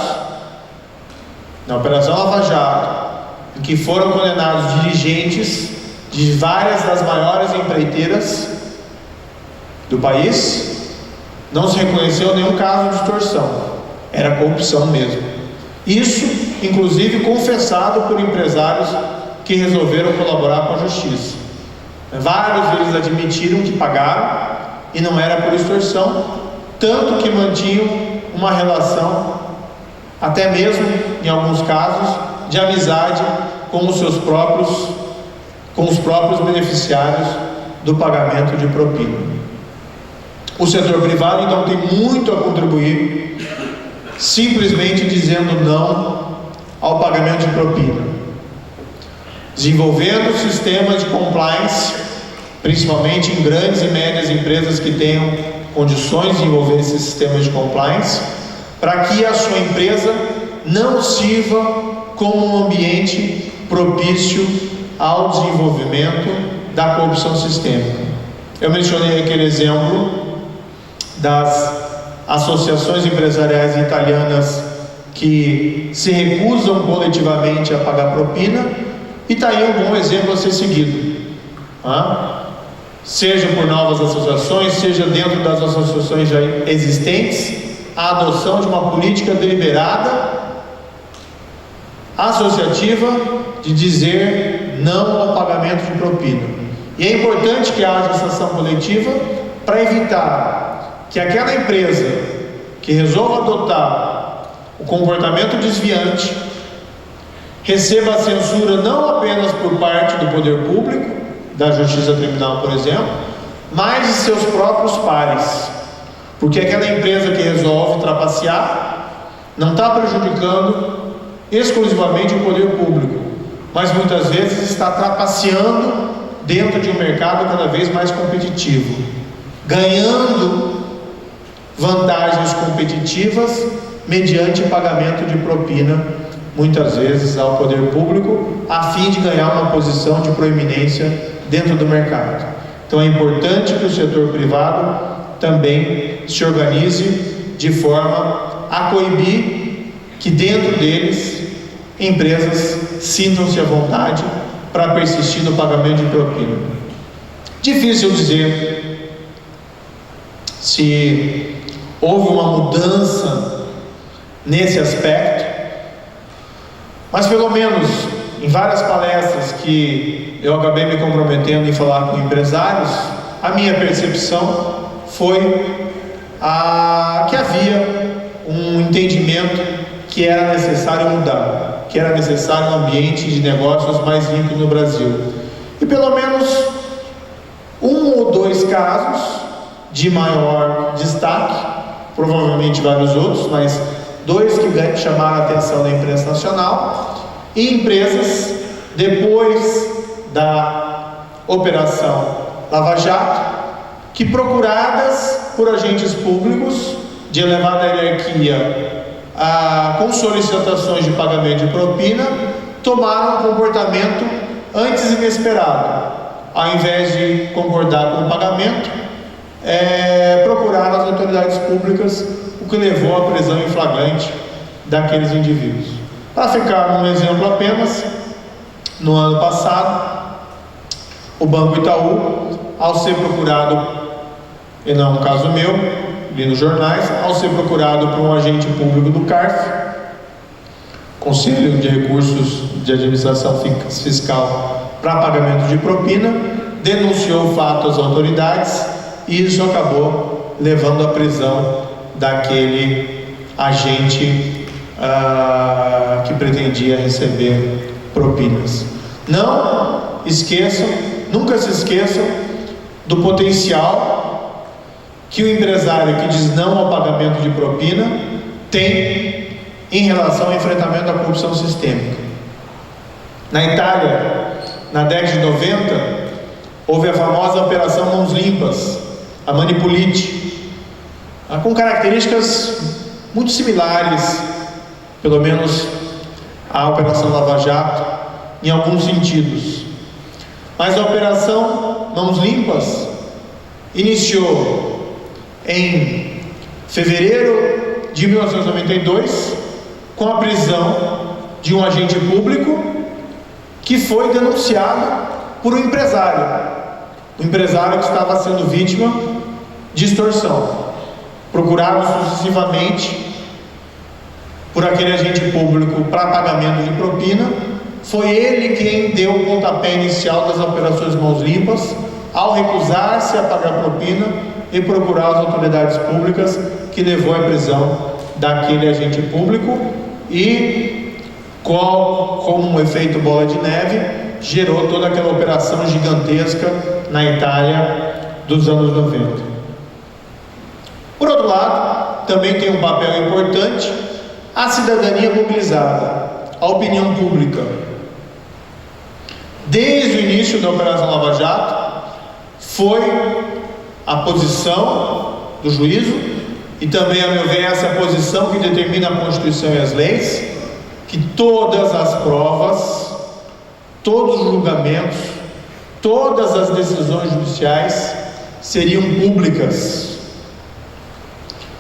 na Operação Lava Jato, em que foram condenados dirigentes de várias das maiores empreiteiras do país, não se reconheceu nenhum caso de extorsão, era corrupção mesmo. Isso, inclusive, confessado por empresários que resolveram colaborar com a justiça. Vários deles admitiram que pagaram e não era por extorsão, tanto que mantinham uma relação, até mesmo em alguns casos, de amizade com os próprios beneficiários do pagamento de propina. O setor privado, então, tem muito a contribuir, simplesmente dizendo não ao pagamento de propina, desenvolvendo sistemas de compliance, principalmente em grandes e médias empresas que tenham condições de desenvolver esses sistemas de compliance, para que a sua empresa não sirva como um ambiente propício ao desenvolvimento da corrupção sistêmica. Eu mencionei aquele exemplo das associações empresariais italianas que se recusam coletivamente a pagar propina, e está aí um bom exemplo a ser seguido, seja por novas associações, seja dentro das associações já existentes, a adoção de uma política deliberada, associativa, de dizer não ao pagamento de propina. E é importante que haja essa ação coletiva para evitar que aquela empresa que resolva adotar o comportamento desviante receba a censura não apenas por parte do poder público, da justiça criminal, por exemplo, mas de seus próprios pares, porque aquela empresa que resolve trapacear não está prejudicando exclusivamente o poder público, mas muitas vezes está trapaceando dentro de um mercado cada vez mais competitivo, ganhando vantagens competitivas mediante pagamento de propina, muitas vezes ao poder público, a fim de ganhar uma posição de proeminência dentro do mercado. Então é importante que o setor privado também se organize de forma a coibir que dentro deles empresas sintam-se à vontade para persistir no pagamento de propina. Difícil dizer se houve uma mudança nesse aspecto, mas pelo menos em várias palestras que eu acabei me comprometendo em falar com empresários, a minha percepção foi que havia um entendimento que era necessário mudar, que era necessário um ambiente de negócios mais limpo no Brasil. E pelo menos um ou dois casos de maior destaque, provavelmente vários outros, mas dois que chamaram a atenção da imprensa nacional, e empresas, depois da Operação Lava Jato, que procuradas por agentes públicos de elevada hierarquia com solicitações de pagamento de propina, tomaram um comportamento antes inesperado. Ao invés de concordar com o pagamento, procuraram as autoridades públicas, o que levou à prisão em flagrante daqueles indivíduos. Para ficar num exemplo apenas, no ano passado, o Banco Itaú, ao ser procurado, e não um caso meu, li nos jornais, ao ser procurado por um agente público do CARF, Conselho de Recursos de Administração Fiscal para pagamento de propina, denunciou o fato às autoridades e isso acabou levando à prisão daquele agente que pretendia receber propinas. Não esqueçam, nunca se esqueçam do potencial que o empresário que diz não ao pagamento de propina tem em relação ao enfrentamento da corrupção sistêmica. Na Itália, na década de 90, houve a famosa Operação Mãos Limpas, a Manipulite, com características muito similares, pelo menos à Operação Lava Jato, em alguns sentidos. Mas a Operação Mãos Limpas iniciou em fevereiro de 1992, com a prisão de um agente público que foi denunciado por um empresário que estava sendo vítima de extorsão, procurado sucessivamente por aquele agente público para pagamento de propina. Foi ele quem deu o pontapé inicial das operações Mãos Limpas, ao recusar-se a pagar propina e procurar as autoridades públicas, que levou à prisão daquele agente público e, como um efeito bola de neve, gerou toda aquela operação gigantesca na Itália dos anos 90. Por outro lado, também tem um papel importante a cidadania mobilizada, a opinião pública. Desde o início da Operação Lava Jato, foi a posição do juízo, e também, a meu ver, essa é a posição que determina a Constituição e as leis, que todas as provas todos os julgamentos, todas as decisões judiciais seriam públicas.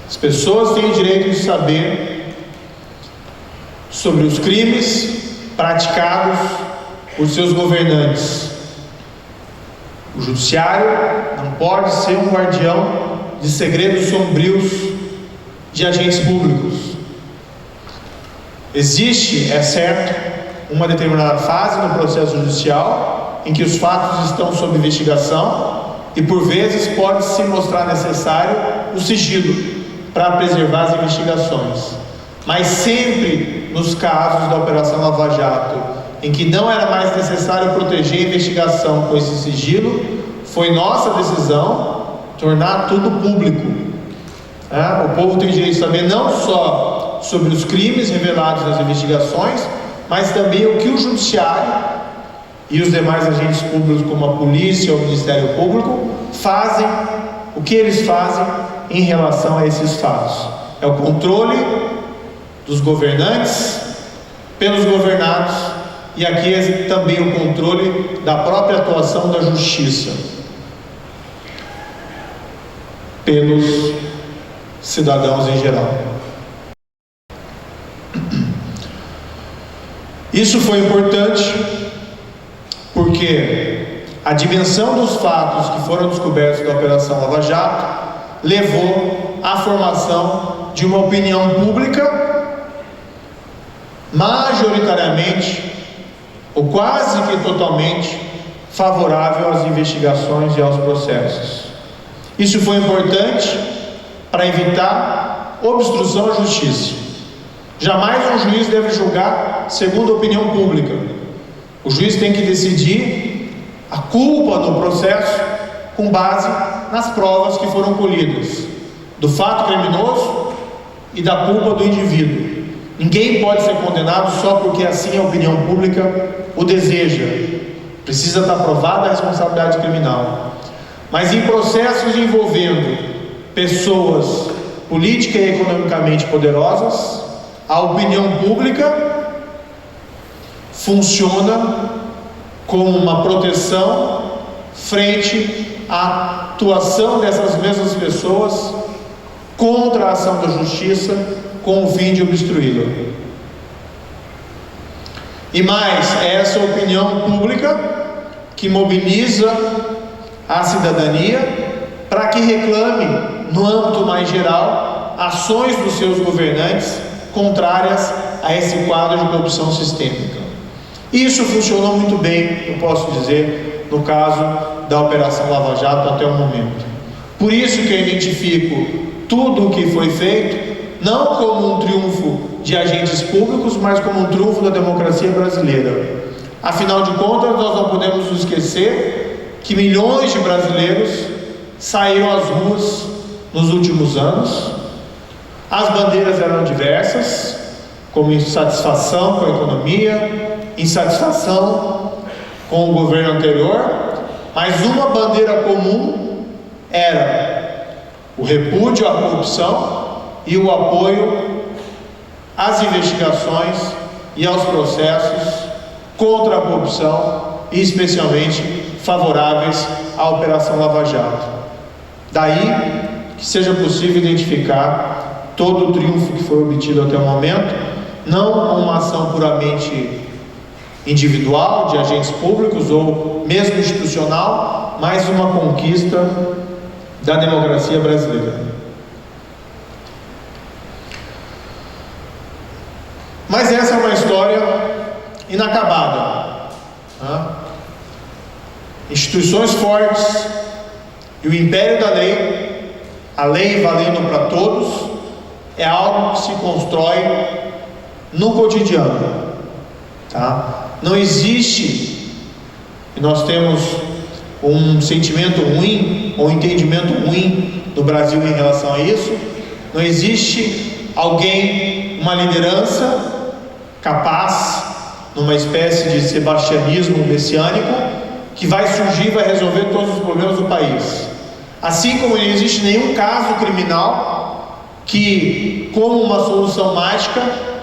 As pessoas têm o direito de saber sobre os crimes praticados por seus governantes. O judiciário não pode ser um guardião de segredos sombrios de agentes públicos. Existe, é certo, uma determinada fase no processo judicial em que os fatos estão sob investigação e por vezes pode se mostrar necessário o sigilo para preservar as investigações. Mas sempre nos casos da Operação Lava Jato, em que não era mais necessário proteger a investigação com esse sigilo, foi nossa decisão tornar tudo público. O povo tem direito de saber não só sobre os crimes revelados nas investigações, mas também o que o judiciário e os demais agentes públicos, como a polícia ou o Ministério Público, fazem, o que eles fazem em relação a esses fatos. É o controle dos governantes pelos governados, e aqui é também o controle da própria atuação da justiça pelos cidadãos em geral. Isso foi importante porque a dimensão dos fatos que foram descobertos da Operação Lava Jato levou à formação de uma opinião pública majoritariamente ou quase que totalmente favorável às investigações e aos processos. Isso foi importante para evitar obstrução à justiça. Jamais um juiz deve julgar segundo a opinião pública. O juiz tem que decidir a culpa no processo com base nas provas que foram colhidas, do fato criminoso e da culpa do indivíduo. Ninguém pode ser condenado só porque assim a opinião pública o deseja. Precisa estar provada a responsabilidade criminal. Mas em processos envolvendo pessoas política e economicamente poderosas, a opinião pública funciona como uma proteção frente à atuação dessas mesmas pessoas contra a ação da justiça com o fim de obstruí-la. E mais, é essa opinião pública que mobiliza a cidadania para que reclame, no âmbito mais geral, ações dos seus governantes contrárias a esse quadro de corrupção sistêmica. Isso funcionou muito bem, eu posso dizer, no caso da Operação Lava Jato até o momento. Por isso que eu identifico tudo o que foi feito não como um triunfo de agentes públicos, mas como um triunfo da democracia brasileira. Afinal de contas, nós não podemos nos esquecer que milhões de brasileiros saíram às ruas nos últimos anos. As bandeiras eram diversas, como insatisfação com a economia, insatisfação com o governo anterior, mas uma bandeira comum era o repúdio à corrupção e o apoio às investigações e aos processos contra a corrupção e especialmente favoráveis à Operação Lava Jato. Daí que seja possível identificar todo o triunfo que foi obtido até o momento, não uma ação puramente individual de agentes públicos ou mesmo institucional, mas uma conquista da democracia brasileira. Mas essa é uma história inacabada. Instituições fortes e o império da lei, a lei valendo para todos, é algo que se constrói no cotidiano. Não existe, e nós temos um sentimento ruim, ou um entendimento ruim do Brasil em relação a isso, não existe alguém, uma liderança capaz, numa espécie de sebastianismo messiânico, que vai surgir e vai resolver todos os problemas do país. Assim como não existe nenhum caso criminal que, como uma solução mágica,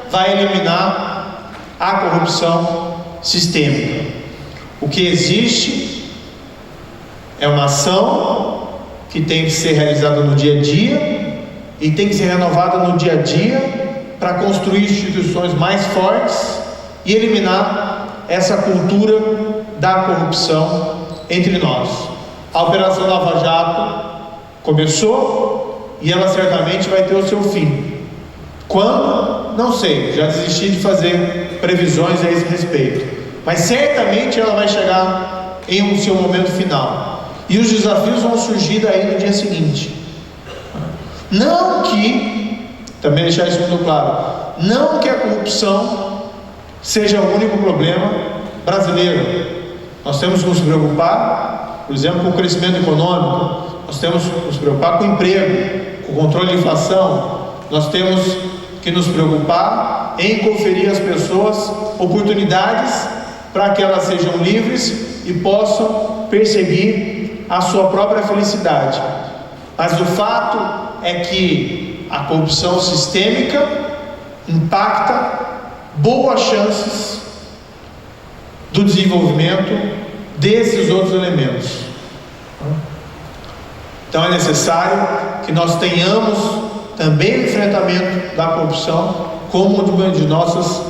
vai eliminar a corrupção sistêmica. O que existe é uma ação que tem que ser realizada no dia a dia e tem que ser renovada no dia a dia para construir instituições mais fortes e eliminar essa cultura da corrupção entre nós. A Operação Lava Jato começou e ela certamente vai ter o seu fim. Quando? Não sei, já desisti de fazer previsões a esse respeito, mas certamente ela vai chegar em um seu momento final, e os desafios vão surgir daí no dia seguinte. Não que, também deixar isso muito claro, não que a corrupção seja o único problema brasileiro. Nós temos que nos preocupar, por exemplo, com o crescimento econômico, nós temos que nos preocupar com o emprego, com o controle de inflação, nós temos que nos preocupar em conferir às pessoas oportunidades para que elas sejam livres e possam perseguir a sua própria felicidade. Mas o fato é que a corrupção sistêmica impacta boas chances do desenvolvimento desses outros elementos. Então é necessário que nós tenhamos também o enfrentamento da corrupção como uma de nossas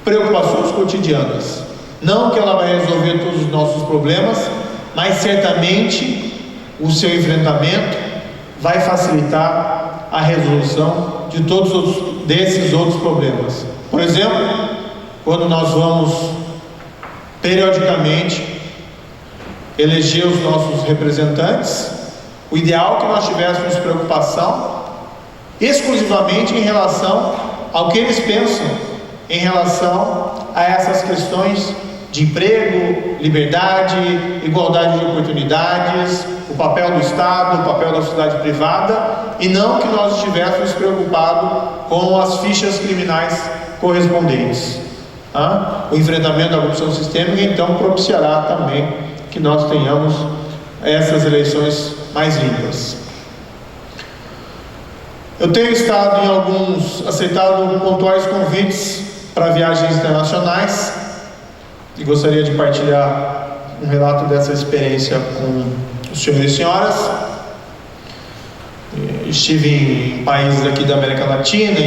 preocupações cotidianas. Não que ela vai resolver todos os nossos problemas, mas certamente o seu enfrentamento vai facilitar a resolução de todos desses outros problemas. Por exemplo, quando nós vamos periodicamente eleger os nossos representantes, o ideal é que nós tivéssemos preocupação exclusivamente em relação ao que eles pensam em relação a essas questões de emprego, liberdade, igualdade de oportunidades, o papel do Estado, o papel da sociedade privada, e não que nós estivéssemos preocupados com as fichas criminais correspondentes. O enfrentamento da corrupção sistêmica então propiciará também que nós tenhamos essas eleições mais limpas. Eu tenho estado aceitado pontuais convites para viagens internacionais e gostaria de partilhar um relato dessa experiência com os senhores e senhoras. Estive em países aqui da América Latina,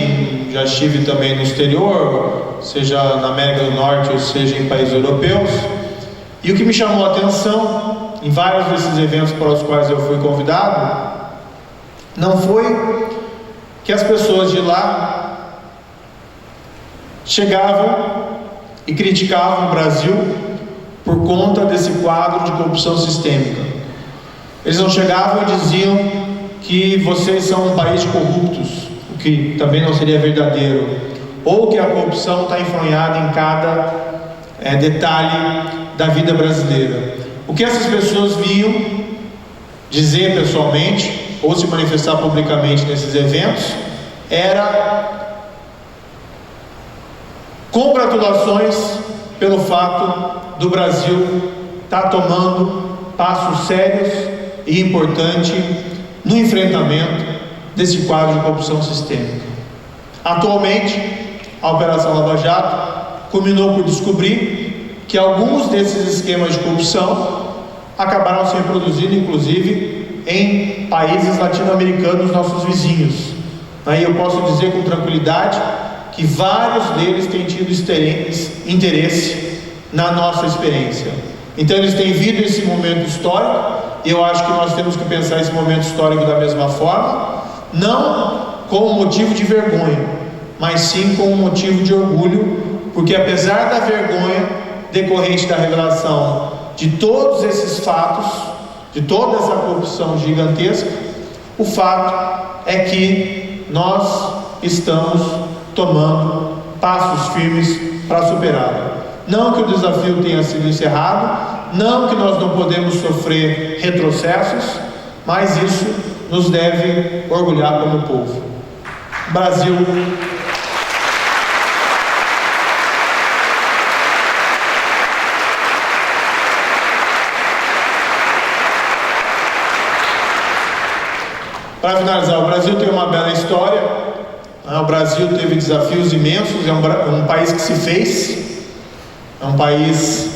já estive também no exterior, seja na América do Norte ou seja em países europeus, e o que me chamou a atenção em vários desses eventos para os quais eu fui convidado não foi que as pessoas de lá chegavam e criticavam o Brasil por conta desse quadro de corrupção sistêmica. Eles não chegavam e diziam que vocês são um país de corruptos, o que também não seria verdadeiro, ou que a corrupção está enfronhada em cada detalhe da vida brasileira. O que essas pessoas vinham dizer pessoalmente ou se manifestar publicamente nesses eventos era congratulações pelo fato do Brasil estar tomando passos sérios e importantes no enfrentamento desse quadro de corrupção sistêmica. Atualmente, a Operação Lava Jato culminou por descobrir que alguns desses esquemas de corrupção acabaram se reproduzindo, inclusive, em países latino-americanos, nossos vizinhos. Aí eu posso dizer com tranquilidade que vários deles têm tido interesse na nossa experiência. Então eles têm vivido esse momento histórico, e eu acho que nós temos que pensar esse momento histórico da mesma forma, não como motivo de vergonha, mas sim como motivo de orgulho, porque apesar da vergonha decorrente da revelação de todos esses fatos, de toda essa corrupção gigantesca, o fato é que nós estamos tomando passos firmes para superá-la. Não que o desafio tenha sido encerrado, não que nós não podemos sofrer retrocessos, mas isso nos deve orgulhar como povo. Brasil. Para finalizar, o Brasil tem uma bela história. O Brasil teve desafios imensos, é um país que se fez, é um país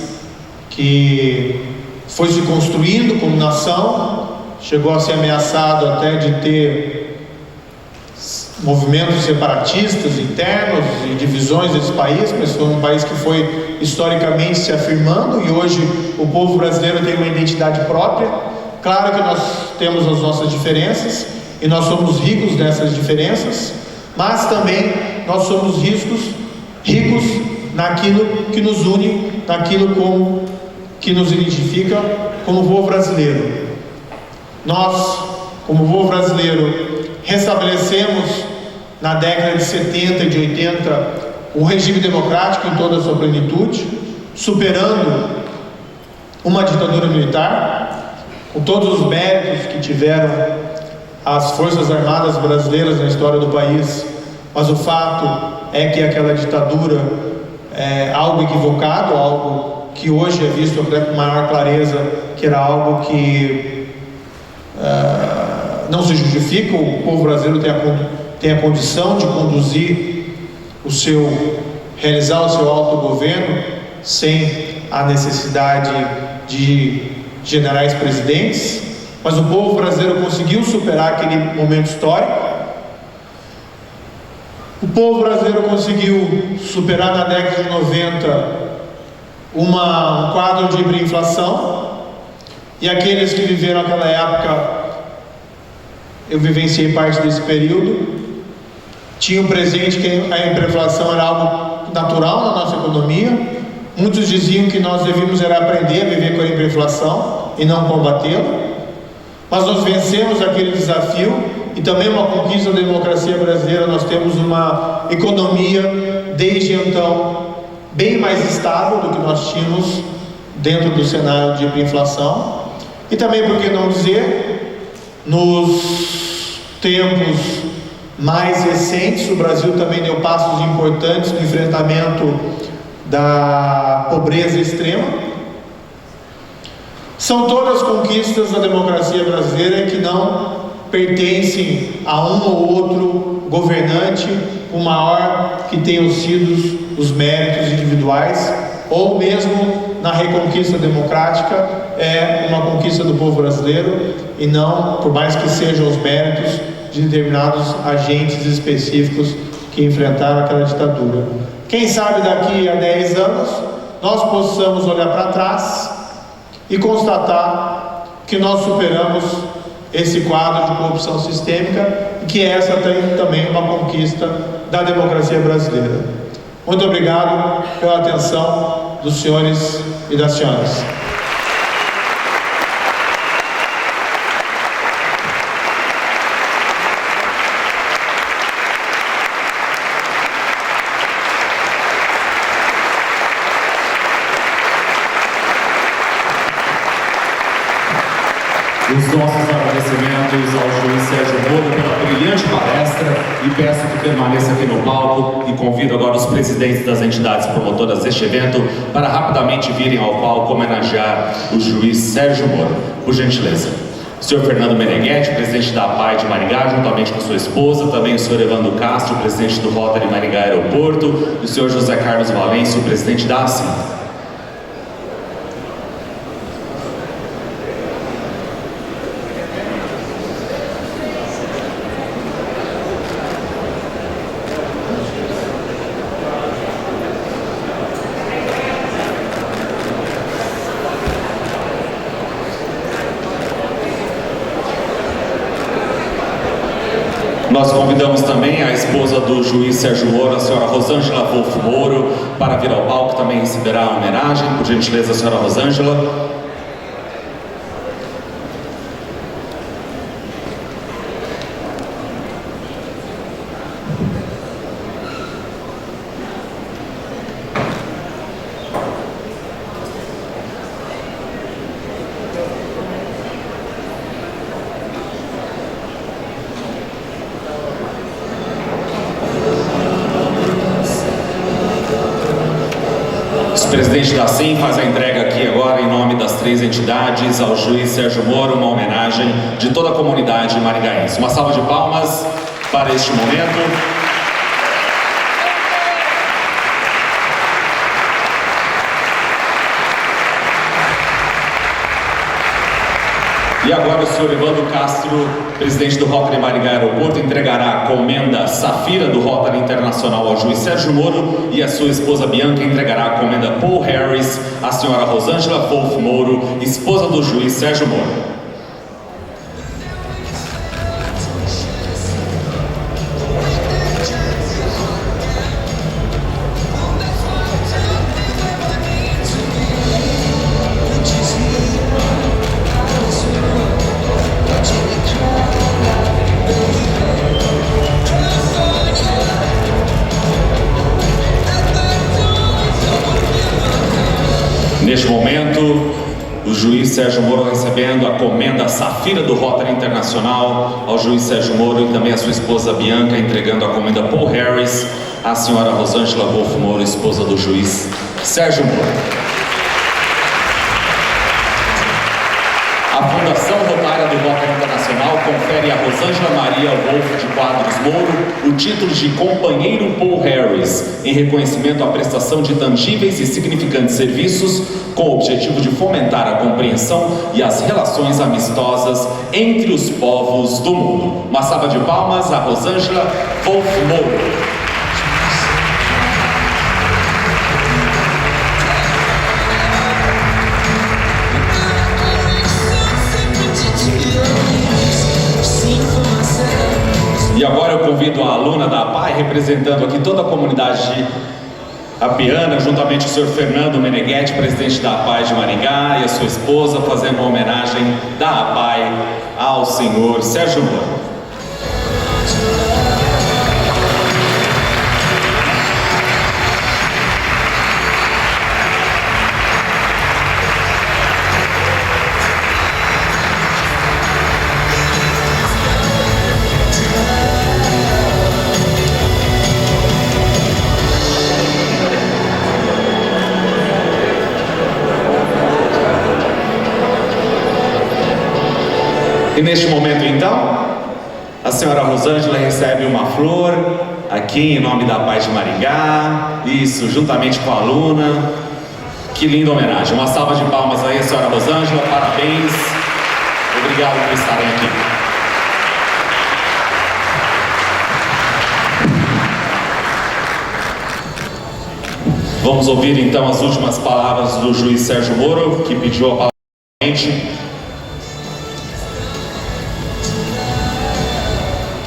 que foi se construindo como nação, chegou a ser ameaçado até de ter movimentos separatistas internos e divisões desse país, mas foi um país que foi historicamente se afirmando, e hoje o povo brasileiro tem uma identidade própria. Claro que nós temos as nossas diferenças, e nós somos ricos dessas diferenças, mas também nós somos ricos naquilo que nos une, naquilo que nos identifica como povo brasileiro. Nós, como povo brasileiro, restabelecemos na década de 70 e de 80 um regime democrático em toda a sua plenitude, superando uma ditadura militar, com todos os méritos que tiveram as Forças Armadas brasileiras na história do país, mas o fato é que aquela ditadura é algo equivocado, algo que hoje é visto até com maior clareza, que era algo que não se justifica. O povo brasileiro tem a condição de conduzir realizar o seu autogoverno sem a necessidade de generais presidentes, mas o povo brasileiro conseguiu superar aquele momento histórico. O povo brasileiro conseguiu superar na década de 90 um quadro de hiperinflação, e aqueles que viveram aquela época, eu vivenciei parte desse período, tinham presente que a hiperinflação era algo natural na nossa economia. Muitos diziam que nós devíamos aprender a viver com a hiperinflação e não combatê-la, mas nós vencemos aquele desafio, e também uma conquista da democracia brasileira. Nós temos uma economia, desde então, bem mais estável do que nós tínhamos dentro do cenário de hiperinflação. E também, por que não dizer, nos tempos mais recentes, o Brasil também deu passos importantes no enfrentamento da pobreza extrema. São todas conquistas da democracia brasileira que não pertencem a um ou outro governante, o maior que tenham sido os méritos individuais, ou mesmo na reconquista democrática, é uma conquista do povo brasileiro, e não, por mais que sejam os méritos de determinados agentes específicos que enfrentaram aquela ditadura. Quem sabe daqui a 10 anos nós possamos olhar para trás e constatar que nós superamos esse quadro de corrupção sistêmica, e que essa tem também uma conquista da democracia brasileira. Muito obrigado pela atenção dos senhores e das senhoras. Os nossos agradecimentos ao juiz Sérgio Moro pela brilhante palestra, e peço que permaneça aqui no palco, e convido agora os presidentes das entidades promotoras deste evento para rapidamente virem ao palco homenagear o juiz Sérgio Moro. Por gentileza. O senhor Fernando Meneghetti, presidente da APAI de Maringá, juntamente com sua esposa, também o senhor Evandro Castro, presidente do Rotary Maringá Aeroporto, e o senhor José Carlos Valêncio, presidente da ACIM. Nós convidamos também a esposa do juiz Sérgio Moro, a senhora Rosângela Wolff Moro, para vir ao palco, também receberá a homenagem. Por gentileza, a senhora Rosângela. O presidente da ACIM faz a entrega aqui agora, em nome das 3 entidades, ao juiz Sérgio Moro, uma homenagem de toda a comunidade maringaense. Uma salva de palmas para este momento. E agora o senhor Evandro Castro, presidente do Rotary Maringá Aeroporto, entregará a comenda Safira do Rotary Internacional ao juiz Sérgio Moro, e a sua esposa Bianca entregará a comenda Paul Harris à senhora Rosângela Wolf Moro, esposa do juiz Sérgio Moro. Neste momento, o juiz Sérgio Moro recebendo a comenda Safira do Rotary Internacional ao juiz Sérgio Moro, e também a sua esposa Bianca entregando a comenda Paul Harris à senhora Rosângela Wolf Moro, esposa do juiz Sérgio Moro. A Fundação Rotária do Rotary Internacional confere a Rosângela Maria Wolf de Quadros Moro o título de Companheiro Paul Harris, em reconhecimento à prestação de tangíveis e significantes serviços, com o objetivo de fomentar a compreensão e as relações amistosas entre os povos do mundo. Uma salva de palmas a Rosângela Wolf Moro. E agora eu convido a aluna da APAI, representando aqui toda a comunidade apiana, juntamente com o senhor Fernando Meneghetti, presidente da APAI de Maringá, e a sua esposa, fazendo uma homenagem da APAI ao senhor Sérgio Moro. E neste momento, então, a senhora Rosângela recebe uma flor aqui em nome da APAI de Maringá, isso, juntamente com a aluna. Que linda homenagem. Uma salva de palmas aí, a senhora Rosângela, parabéns. Obrigado por estarem aqui. Vamos ouvir então as últimas palavras do juiz Sérgio Moro, que pediu a palavra à gente.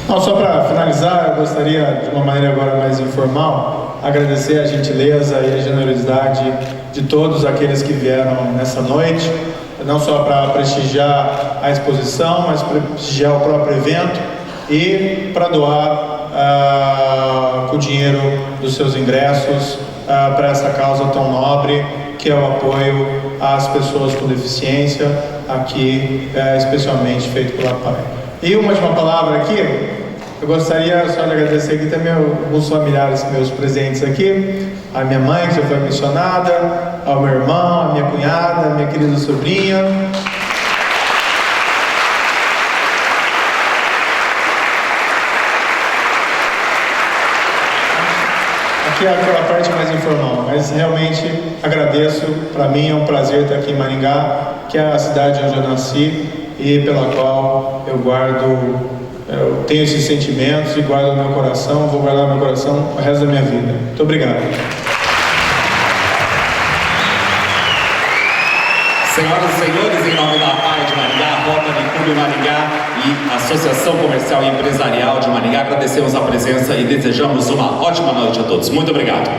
Não, só para finalizar, eu gostaria, de uma maneira agora mais informal, agradecer a gentileza e a generosidade de todos aqueles que vieram nessa noite, não só para prestigiar a exposição, mas para prestigiar o próprio evento e para doar com o dinheiro dos seus ingressos para essa causa tão nobre, que é o apoio às pessoas com deficiência, aqui especialmente feito pela APAI. E uma última palavra aqui, eu gostaria só de agradecer aqui também alguns familiares meus presentes aqui, a minha mãe, que já foi mencionada, ao meu irmão, a minha cunhada, a minha querida sobrinha. Aqui é aquela parte mais informal, mas realmente agradeço, para mim é um prazer estar aqui em Maringá, que é a cidade onde eu nasci e pela qual eu tenho esses sentimentos e guardo no meu coração, vou guardar no meu coração o resto da minha vida. Muito obrigado. Senhoras e senhores, em nome da APAI de Maringá, Rotary Clube Maringá e Associação Comercial e Empresarial de Maringá, agradecemos a presença e desejamos uma ótima noite a todos. Muito obrigado.